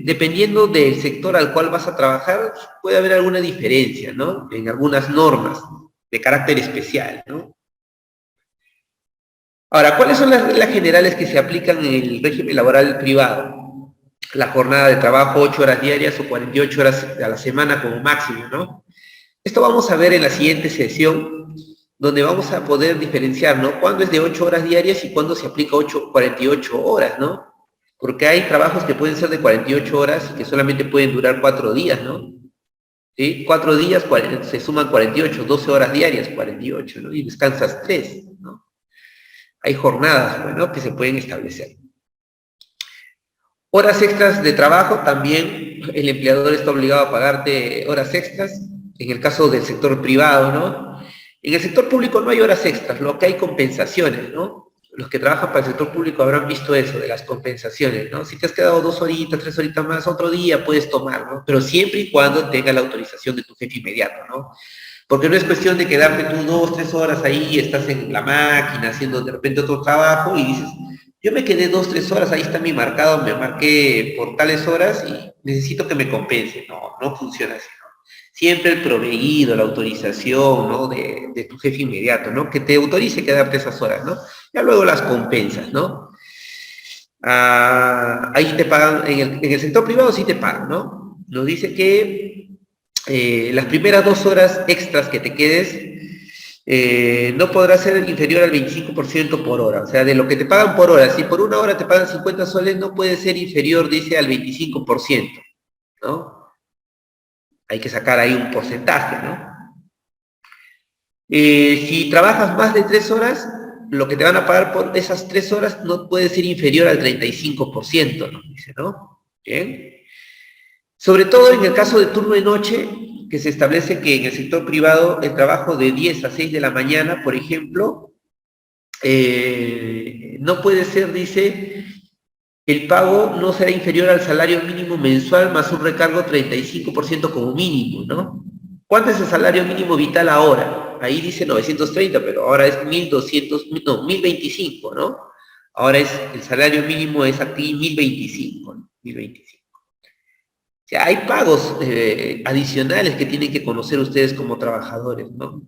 A: dependiendo del sector al cual vas a trabajar, puede haber alguna diferencia, ¿no? En algunas normas de carácter especial, ¿no? Ahora, ¿cuáles son las reglas generales que se aplican en el régimen laboral privado? La jornada de trabajo, 8 horas diarias o 48 horas a la semana como máximo, ¿no? Esto vamos a ver en la siguiente sesión, donde vamos a poder diferenciar, ¿no? Cuándo es de 8 horas diarias y cuándo se aplica 48 horas, ¿no? Porque hay trabajos que pueden ser de 48 horas y que solamente pueden durar 4 días, ¿no? ¿Sí? 4 días se suman 48, 12 horas diarias, 48, ¿no? Y descansas 3, ¿no? Hay jornadas, bueno, que se pueden establecer. Horas extras de trabajo, también el empleador está obligado a pagarte horas extras, en el caso del sector privado, ¿no? En el sector público no hay horas extras, lo que hay compensaciones, ¿no? Los que trabajan para el sector público habrán visto eso, de las compensaciones, ¿no? Si te has quedado 2 horitas, 3 horitas más, otro día puedes tomar, ¿no? Pero siempre y cuando tenga la autorización de tu jefe inmediato, ¿no? Porque no es cuestión de quedarte tú 2, 3 horas ahí, estás en la máquina haciendo de repente otro trabajo y dices, yo me quedé 2, 3 horas, ahí está mi marcado, me marqué por tales horas y necesito que me compense. No, no funciona así, ¿no? Siempre el proveído, la autorización, ¿no? De tu jefe inmediato, ¿no? Que te autorice quedarte esas horas, ¿no? Ya luego las compensas, ¿no? Ahí te pagan, en el sector privado sí te pagan, ¿no? Nos dice que las primeras 2 horas extras que te quedes no podrá ser inferior al 25% por hora. O sea, de lo que te pagan por hora, si por una hora te pagan 50 soles, no puede ser inferior, dice, al 25%, ¿no? Hay que sacar ahí un porcentaje, ¿no? Si trabajas más de 3 horas, lo que te van a pagar por esas 3 horas no puede ser inferior al 35%, ¿no? Dice, ¿no? Bien. Sobre todo en el caso de turno de noche, que se establece que en el sector privado el trabajo de 10 a 6 de la mañana, por ejemplo, no puede ser, dice, el pago no será inferior al salario mínimo mensual más un recargo 35% como mínimo, ¿no? ¿Cuánto es el salario mínimo vital ahora? Ahí dice 930, pero ahora es 1200, no, 1025, ¿no? Ahora el salario mínimo es aquí 1025, ¿no? 1025. O sea, hay pagos adicionales que tienen que conocer ustedes como trabajadores, ¿no?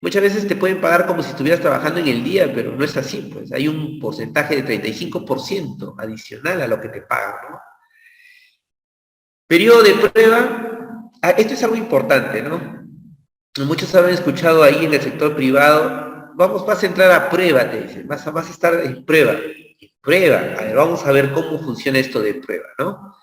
A: Muchas veces te pueden pagar como si estuvieras trabajando en el día, pero no es así, pues hay un porcentaje de 35% adicional a lo que te pagan, ¿no? Periodo de prueba, esto es algo importante, ¿no? Muchos habrán escuchado ahí en el sector privado, vas a entrar a prueba, te dicen, vas a estar en prueba. Prueba, a ver, vamos a ver cómo funciona esto de prueba, ¿no?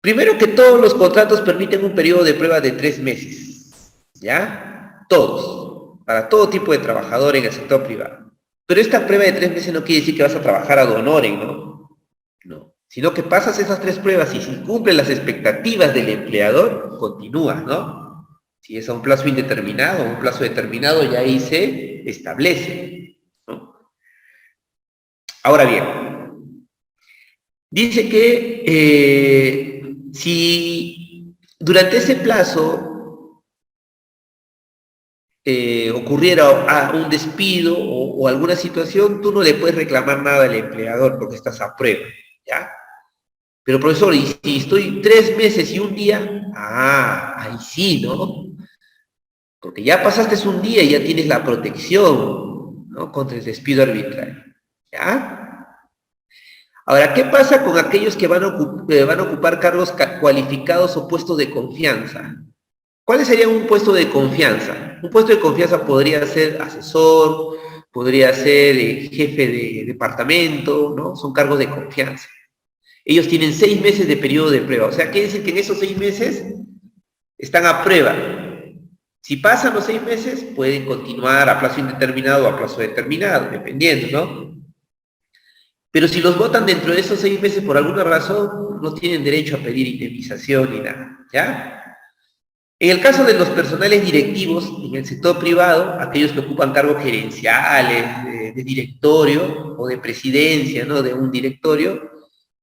A: Primero que todos los contratos permiten un periodo de prueba de 3 meses, ¿ya? Todos, para todo tipo de trabajador en el sector privado. Pero esta prueba de 3 meses no quiere decir que vas a trabajar ad honorem, ¿no? No, sino que pasas esas 3 pruebas y si cumplen las expectativas del empleador, continúas, ¿no? Si es a un plazo indeterminado o un plazo determinado, ya ahí se establece, ¿no? Ahora bien, dice que si durante ese plazo ocurriera un despido o alguna situación, tú no le puedes reclamar nada al empleador porque estás a prueba, ¿ya? Pero profesor, ¿y si estoy 3 meses y un día? Ahí sí, ¿no? Porque ya pasaste un día y ya tienes la protección, ¿no? Contra el despido arbitrario, ¿ya? Ahora, ¿qué pasa con aquellos que van a ocupar cargos cualificados o puestos de confianza? ¿Cuáles serían un puesto de confianza? Un puesto de confianza podría ser asesor, podría ser jefe de departamento, ¿no? Son cargos de confianza. Ellos tienen 6 meses de periodo de prueba. O sea, quiere decir que en esos 6 meses están a prueba. Si pasan los 6 meses, pueden continuar a plazo indeterminado o a plazo determinado, dependiendo, ¿no? Pero si los votan dentro de esos 6 meses por alguna razón, no tienen derecho a pedir indemnización ni nada, ¿ya? En el caso de los personales directivos en el sector privado, aquellos que ocupan cargos gerenciales, de directorio o de presidencia, ¿no? De un directorio,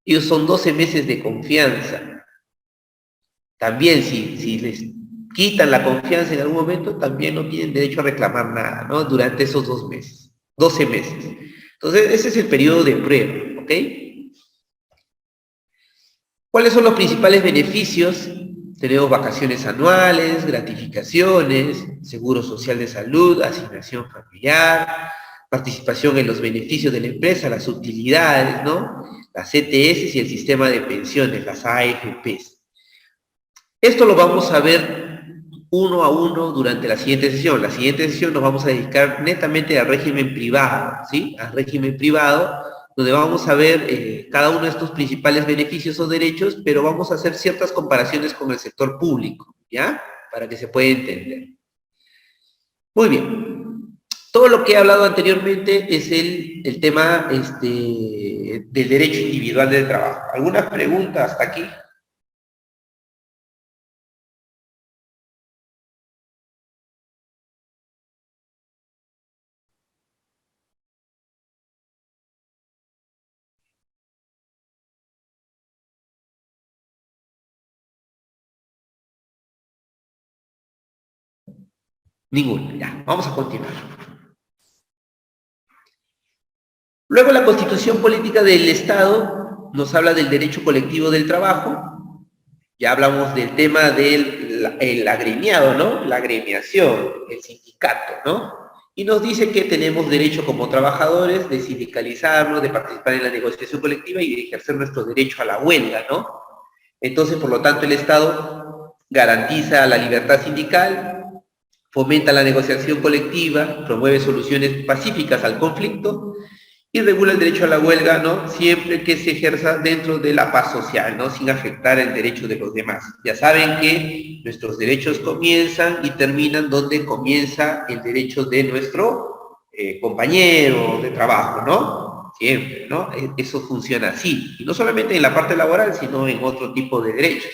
A: ellos son 12 meses de confianza. También si les quitan la confianza en algún momento, también no tienen derecho a reclamar nada, ¿no? Durante esos 2 meses, 12 meses. Entonces, ese es el periodo de prueba, ¿ok? ¿Cuáles son los principales beneficios? Tenemos vacaciones anuales, gratificaciones, seguro social de salud, asignación familiar, participación en los beneficios de la empresa, las utilidades, ¿no? Las CTS y el sistema de pensiones, las AFPs. Esto lo vamos a ver uno a uno durante la siguiente sesión. La siguiente sesión nos vamos a dedicar netamente al régimen privado, ¿sí? Al régimen privado, donde vamos a ver cada uno de estos principales beneficios o derechos, pero vamos a hacer ciertas comparaciones con el sector público, ¿ya? Para que se pueda entender. Muy bien. Todo lo que he hablado anteriormente es el tema del derecho individual del trabajo. ¿Algunas preguntas hasta aquí? Ninguno, ya. Vamos a continuar. Luego la Constitución Política del Estado nos habla del derecho colectivo del trabajo. Ya hablamos del tema del agremiado, ¿no? La agremiación, el sindicato, ¿no? Y nos dice que tenemos derecho como trabajadores de sindicalizarnos, de participar en la negociación colectiva y de ejercer nuestro derecho a la huelga, ¿no? Entonces, por lo tanto, el Estado garantiza la libertad sindical, fomenta la negociación colectiva, promueve soluciones pacíficas al conflicto y regula el derecho a la huelga, ¿no? Siempre que se ejerza dentro de la paz social, ¿no? Sin afectar el derecho de los demás. Ya saben que nuestros derechos comienzan y terminan donde comienza el derecho de nuestro compañero de trabajo, ¿no? Siempre, ¿no? Eso funciona así. Y no solamente en la parte laboral, sino en otro tipo de derechos.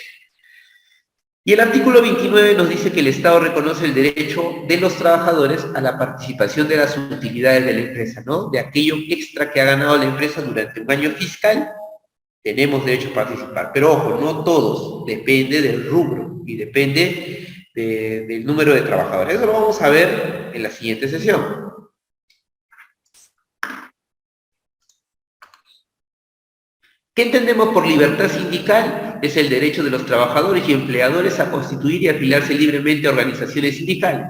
A: Y el artículo 29 nos dice que el Estado reconoce el derecho de los trabajadores a la participación de las utilidades de la empresa, ¿no? De aquello extra que ha ganado la empresa durante un año fiscal, tenemos derecho a participar. Pero ojo, no todos, depende del rubro y depende del número de trabajadores. Eso lo vamos a ver en la siguiente sesión. ¿Qué entendemos por libertad sindical? Es el derecho de los trabajadores y empleadores a constituir y afiliarse libremente a organizaciones sindicales.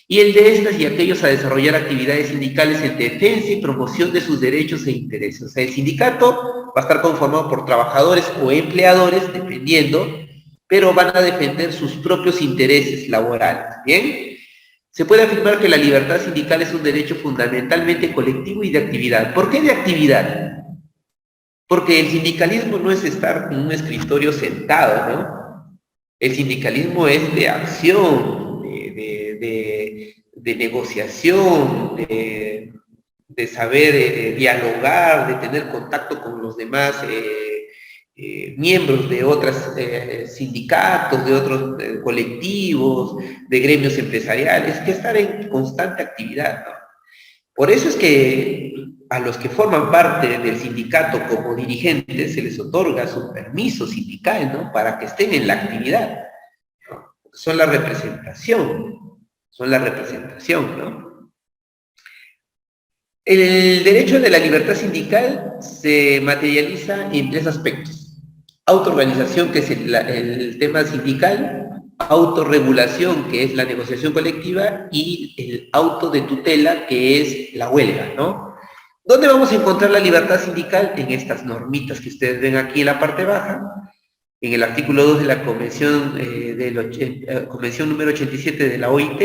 A: Y el de estas y aquellos a desarrollar actividades sindicales en defensa y promoción de sus derechos e intereses. O sea, el sindicato va a estar conformado por trabajadores o empleadores, dependiendo, pero van a defender sus propios intereses laborales. ¿Bien? Se puede afirmar que la libertad sindical es un derecho fundamentalmente colectivo y de actividad. ¿Por qué de actividad? Porque el sindicalismo no es estar en un escritorio sentado, ¿no? El sindicalismo es de acción, de negociación, de saber dialogar, de tener contacto con los demás miembros de otros sindicatos, de otros colectivos, de gremios empresariales, que estar en constante actividad, ¿no? Por eso es que a los que forman parte del sindicato como dirigentes se les otorga su permiso sindical, ¿no? Para que estén en la actividad, ¿no? Son la representación, ¿no? El derecho de la libertad sindical se materializa en 3 aspectos. Autoorganización, que es el tema sindical, autorregulación, que es la negociación colectiva, y el auto de tutela, que es la huelga, ¿no? ¿Dónde vamos a encontrar la libertad sindical? En estas normitas que ustedes ven aquí en la parte baja, en el artículo 2 de la Convención, Convención número 87 de la OIT,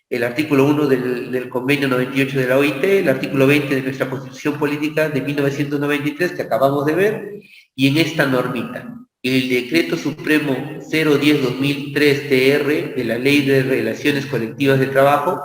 A: el artículo 1 del Convenio 98 de la OIT, el artículo 20 de nuestra Constitución Política de 1993, que acabamos de ver, y en esta normita, el Decreto Supremo 010-2003-TR de la Ley de Relaciones Colectivas de Trabajo,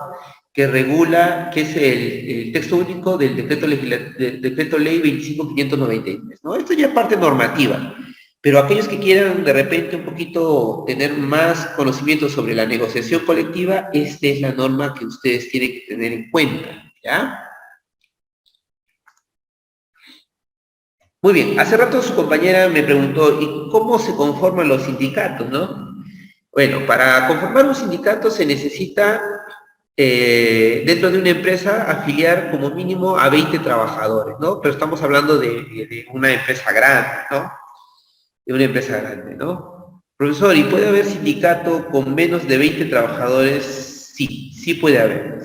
A: que regula, que es el texto único del Decreto Ley 25.593, ¿no? Esto ya es parte normativa, pero aquellos que quieran de repente un poquito tener más conocimiento sobre la negociación colectiva, esta es la norma que ustedes tienen que tener en cuenta, ¿ya? Muy bien, hace rato su compañera me preguntó, ¿y cómo se conforman los sindicatos, no? Bueno, para conformar un sindicato se necesita, dentro de una empresa, afiliar como mínimo a 20 trabajadores, ¿no? Pero estamos hablando de una empresa grande, ¿no? De una empresa grande, ¿no? Profesor, ¿y puede haber sindicato con menos de 20 trabajadores? Sí, sí puede haber,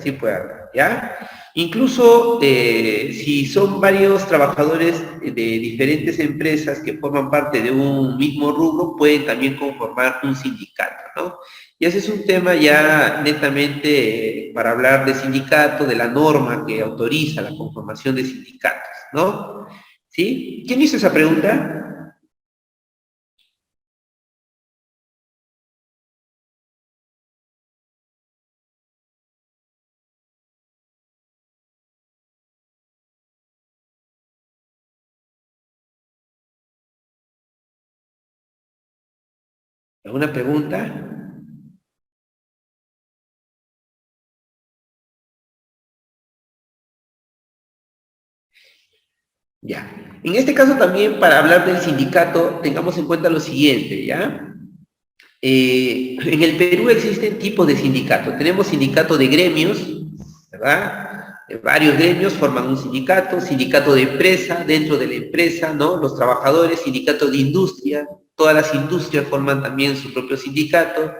A: ¿ya? Incluso si son varios trabajadores de diferentes empresas que forman parte de un mismo rubro, pueden también conformar un sindicato, ¿no? Y ese es un tema ya netamente para hablar de sindicato, de la norma que autoriza la conformación de sindicatos, ¿no? ¿Sí? ¿Quién hizo esa pregunta? ¿Alguna pregunta? Ya. En este caso también, para hablar del sindicato, tengamos en cuenta lo siguiente, ¿ya? En el Perú existen tipos de sindicatos. Tenemos sindicato de gremios, ¿verdad? Varios gremios forman un sindicato, sindicato de empresa, dentro de la empresa, ¿no? Los trabajadores, sindicato de industria, todas las industrias forman también su propio sindicato,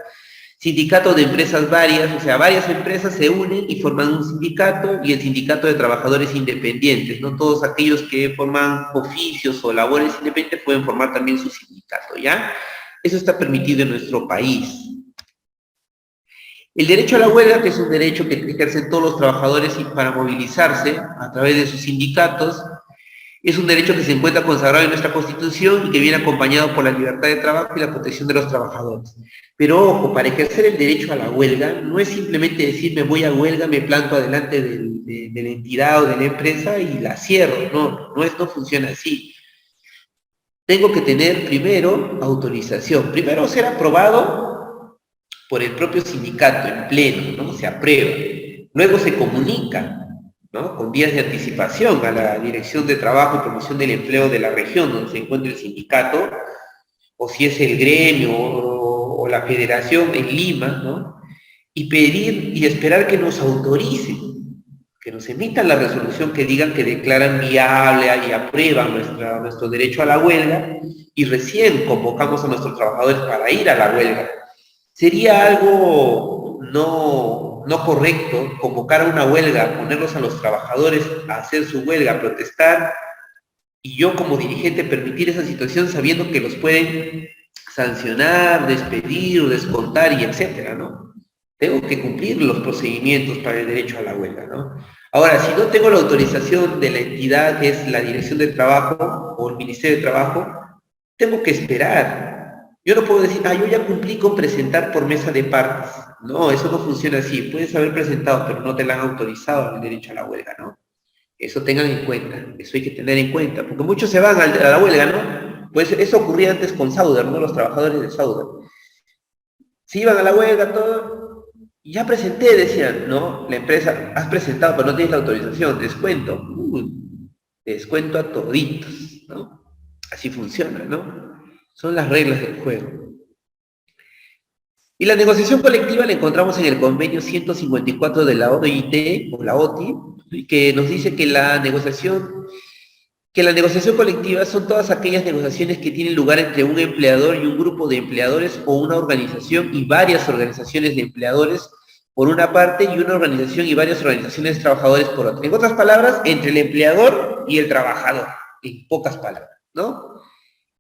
A: sindicato de empresas varias, o sea, varias empresas se unen y forman un sindicato, y el sindicato de trabajadores independientes, ¿no? Todos aquellos que forman oficios o labores independientes pueden formar también su sindicato, ¿ya? Eso está permitido en nuestro país. El derecho a la huelga, que es un derecho que ejercen todos los trabajadores para movilizarse a través de sus sindicatos, es un derecho que se encuentra consagrado en nuestra Constitución y que viene acompañado por la libertad de trabajo y la protección de los trabajadores. Pero ojo, para ejercer el derecho a la huelga, no es simplemente decir me voy a huelga, me planto adelante de la entidad o de la empresa y la cierro. No funciona así. Tengo que tener primero autorización, primero ser aprobado por el propio sindicato en pleno, ¿no? Se aprueba. Luego se comunica, ¿no? Con días de anticipación a la Dirección de Trabajo y Promoción del Empleo de la región donde se encuentra el sindicato, o si es el gremio o la federación en Lima, ¿no? Y pedir y esperar que nos autoricen, que nos emitan la resolución que digan que declaran viable y aprueban nuestro derecho a la huelga, y recién convocamos a nuestros trabajadores para ir a la huelga. Sería algo no correcto convocar a una huelga, ponerlos a los trabajadores a hacer su huelga, a protestar, y yo como dirigente permitir esa situación sabiendo que los pueden sancionar, despedir, descontar y etcétera, ¿no? Tengo que cumplir los procedimientos para el derecho a la huelga, ¿no? Ahora, si no tengo la autorización de la entidad que es la Dirección de Trabajo o el Ministerio de Trabajo, tengo que esperar. Yo no puedo decir, yo ya cumplí con presentar por mesa de partes. No, eso no funciona así. Puedes haber presentado, pero no te la han autorizado el derecho a la huelga, ¿no? Eso tengan en cuenta, eso hay que tener en cuenta, porque muchos se van a la huelga, ¿no? Pues eso ocurría antes con Sauder, ¿no? Los trabajadores de Sauder. Se iban a la huelga, todo, y ya presenté, decían, ¿no? La empresa, has presentado, pero no tienes la autorización, descuento. Descuento a toditos, ¿no? Así funciona, ¿no? Son las reglas del juego. Y la negociación colectiva la encontramos en el convenio 154 de la OIT, o la OTI, que nos dice que la negociación colectiva son todas aquellas negociaciones que tienen lugar entre un empleador y un grupo de empleadores, o una organización y varias organizaciones de empleadores por una parte, y una organización y varias organizaciones de trabajadores por otra. En otras palabras, entre el empleador y el trabajador, en pocas palabras, ¿no?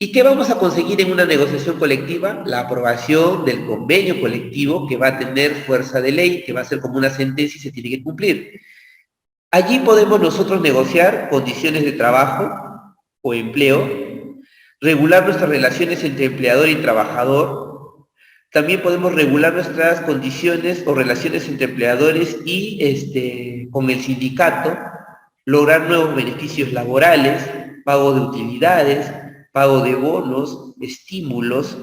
A: ¿Y qué vamos a conseguir en una negociación colectiva? La aprobación del convenio colectivo, que va a tener fuerza de ley, que va a ser como una sentencia y se tiene que cumplir. Allí podemos nosotros negociar condiciones de trabajo o empleo, regular nuestras relaciones entre empleador y trabajador. También podemos regular nuestras condiciones o relaciones entre empleadores y con el sindicato, lograr nuevos beneficios laborales, pago de utilidades, pago de bonos, estímulos,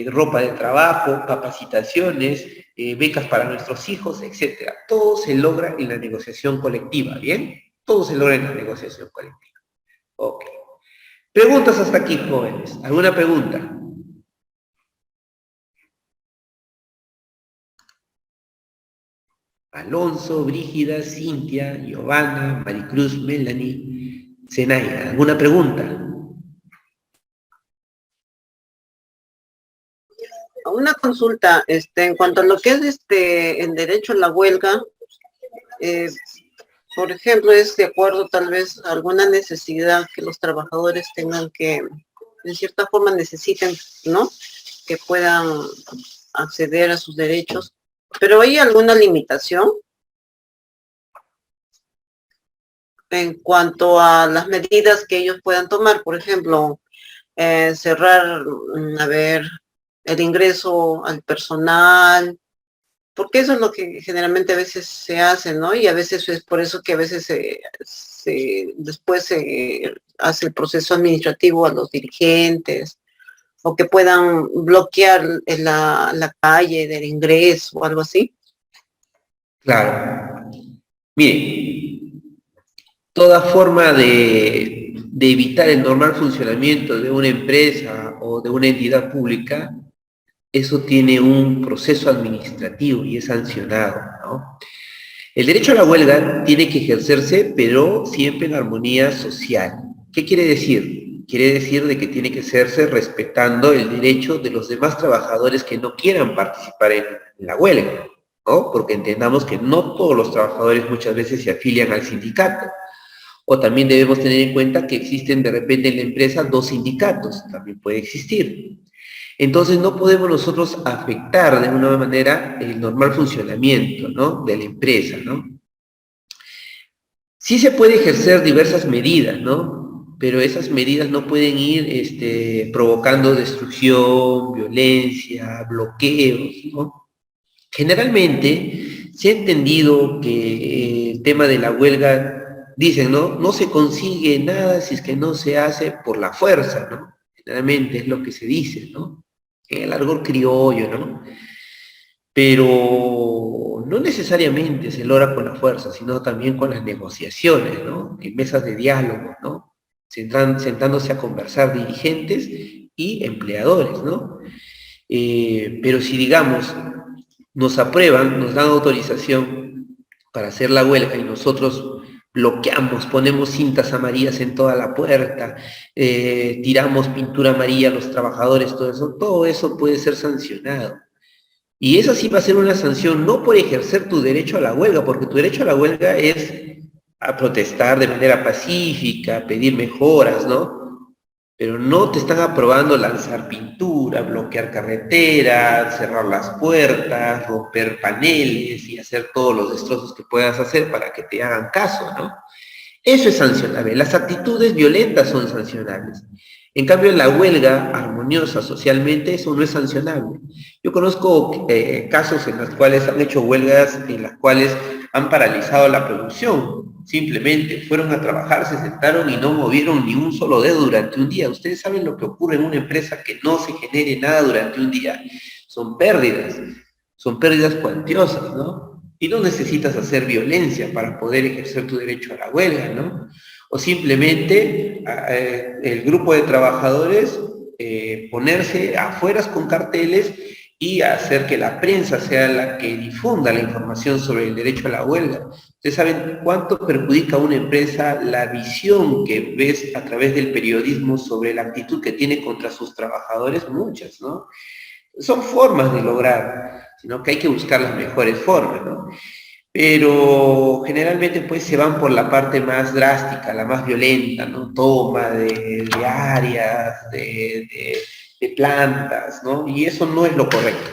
A: ropa de trabajo, capacitaciones, becas para nuestros hijos, etcétera. Todo se logra en la negociación colectiva, ¿bien? Todo se logra en la negociación colectiva. Ok. Preguntas hasta aquí, jóvenes. ¿Alguna pregunta? Alonso, Brígida, Cintia, Giovanna, Maricruz, Melanie, Zenaida. ¿Alguna pregunta?
C: Una consulta, en cuanto a lo que es el derecho a la huelga, eh, por ejemplo, es de acuerdo tal vez a alguna necesidad que los trabajadores tengan que, de cierta forma necesiten, ¿no? Que puedan acceder a sus derechos. Pero ¿hay alguna limitación en cuanto a las medidas que ellos puedan tomar? Por ejemplo, cerrar, a ver, el ingreso al personal, porque eso es lo que generalmente a veces se hace, ¿no? Y a veces es por eso que a veces después se hace el proceso administrativo a los dirigentes, o que puedan bloquear la calle del ingreso o algo así.
A: Claro. Mire, toda forma de evitar el normal funcionamiento de una empresa o de una entidad pública, eso tiene un proceso administrativo y es sancionado, ¿no? El derecho a la huelga tiene que ejercerse, pero siempre en armonía social. ¿Qué quiere decir? Quiere decir de que tiene que hacerse respetando el derecho de los demás trabajadores que no quieran participar en la huelga, ¿no? Porque entendamos que no todos los trabajadores muchas veces se afilian al sindicato. O también debemos tener en cuenta que existen de repente en la empresa 2 sindicatos, también puede existir. Entonces no podemos nosotros afectar de una manera el normal funcionamiento, ¿no?, de la empresa, ¿no? Sí se puede ejercer diversas medidas, ¿no? Pero esas medidas no pueden ir provocando destrucción, violencia, bloqueos, ¿no? Generalmente se ha entendido que el tema de la huelga, dicen, ¿no? No se consigue nada si es que no se hace por la fuerza, ¿no? Generalmente es lo que se dice, ¿no? En el argot criollo, ¿no? Pero no necesariamente se logra con la fuerza, sino también con las negociaciones, ¿no? En mesas de diálogo, ¿no? Sentándose a conversar dirigentes y empleadores, ¿no? Pero si, digamos, nos aprueban, nos dan autorización para hacer la huelga y nosotros bloqueamos, ponemos cintas amarillas en toda la puerta, tiramos pintura amarilla a los trabajadores, todo eso puede ser sancionado. Y esa sí va a ser una sanción, no por ejercer tu derecho a la huelga, porque tu derecho a la huelga es a protestar de manera pacífica, pedir mejoras, ¿no? Pero no te están aprobando lanzar pintura, bloquear carreteras, cerrar las puertas, romper paneles y hacer todos los destrozos que puedas hacer para que te hagan caso, ¿no? Eso es sancionable. Las actitudes violentas son sancionables. En cambio, la huelga armoniosa socialmente, eso no es sancionable. Yo conozco casos en los cuales han hecho huelgas, en las cuales han paralizado la producción. Simplemente fueron a trabajar, se sentaron y no movieron ni un solo dedo durante un día. Ustedes saben lo que ocurre en una empresa que no se genere nada durante un día. Son pérdidas cuantiosas, ¿no? Y no necesitas hacer violencia para poder ejercer tu derecho a la huelga, ¿no? O simplemente el grupo de trabajadores ponerse afuera con carteles y hacer que la prensa sea la que difunda la información sobre el derecho a la huelga. Ustedes saben cuánto perjudica a una empresa la visión que ves a través del periodismo sobre la actitud que tiene contra sus trabajadores, muchas, ¿no? Son formas de lograr, sino que hay que buscar las mejores formas, ¿no? Pero generalmente pues se van por la parte más drástica, la más violenta, ¿no? Toma de áreas, de plantas, ¿no? Y eso no es lo correcto.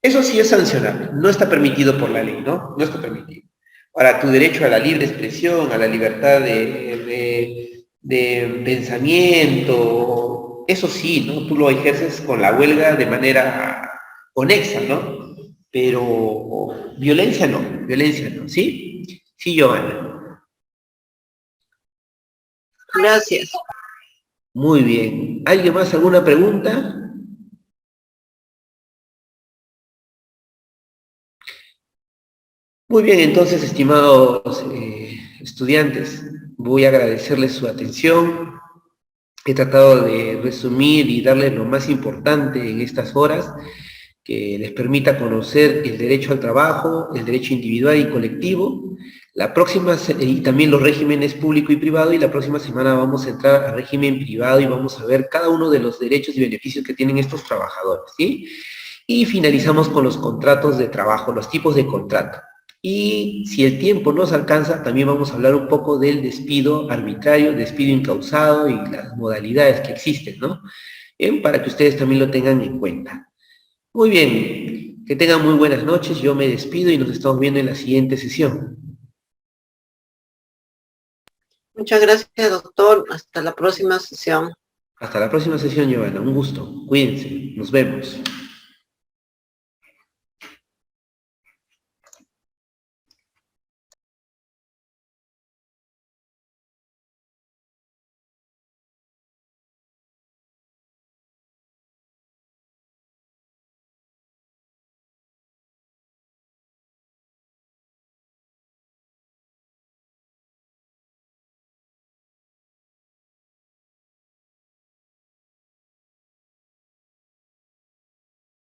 A: Eso sí es sancionable, no está permitido por la ley, ¿no? No está permitido. Ahora, tu derecho a la libre expresión, a la libertad de pensamiento, eso sí, ¿no? Tú lo ejerces con la huelga de manera conexa, ¿no? Pero violencia no, ¿sí? Sí, Giovanna.
C: Gracias.
A: Muy bien. ¿Alguien más alguna pregunta? Muy bien, entonces, estimados estudiantes, voy a agradecerles su atención. He tratado de resumir y darles lo más importante en estas horas, que les permita conocer el derecho al trabajo, el derecho individual y colectivo. Y también los regímenes público y privado, y la próxima semana vamos a entrar al régimen privado y vamos a ver cada uno de los derechos y beneficios que tienen estos trabajadores, ¿sí? Y finalizamos con los contratos de trabajo, los tipos de contrato. Y si el tiempo nos alcanza, también vamos a hablar un poco del despido arbitrario, despido incausado y las modalidades que existen, ¿no? Para que ustedes también lo tengan en cuenta. Muy bien, que tengan muy buenas noches, yo me despido y nos estamos viendo en la siguiente sesión.
C: Muchas gracias, doctor. Hasta la próxima sesión.
A: Hasta la próxima sesión, Giovanna. Un gusto. Cuídense. Nos vemos.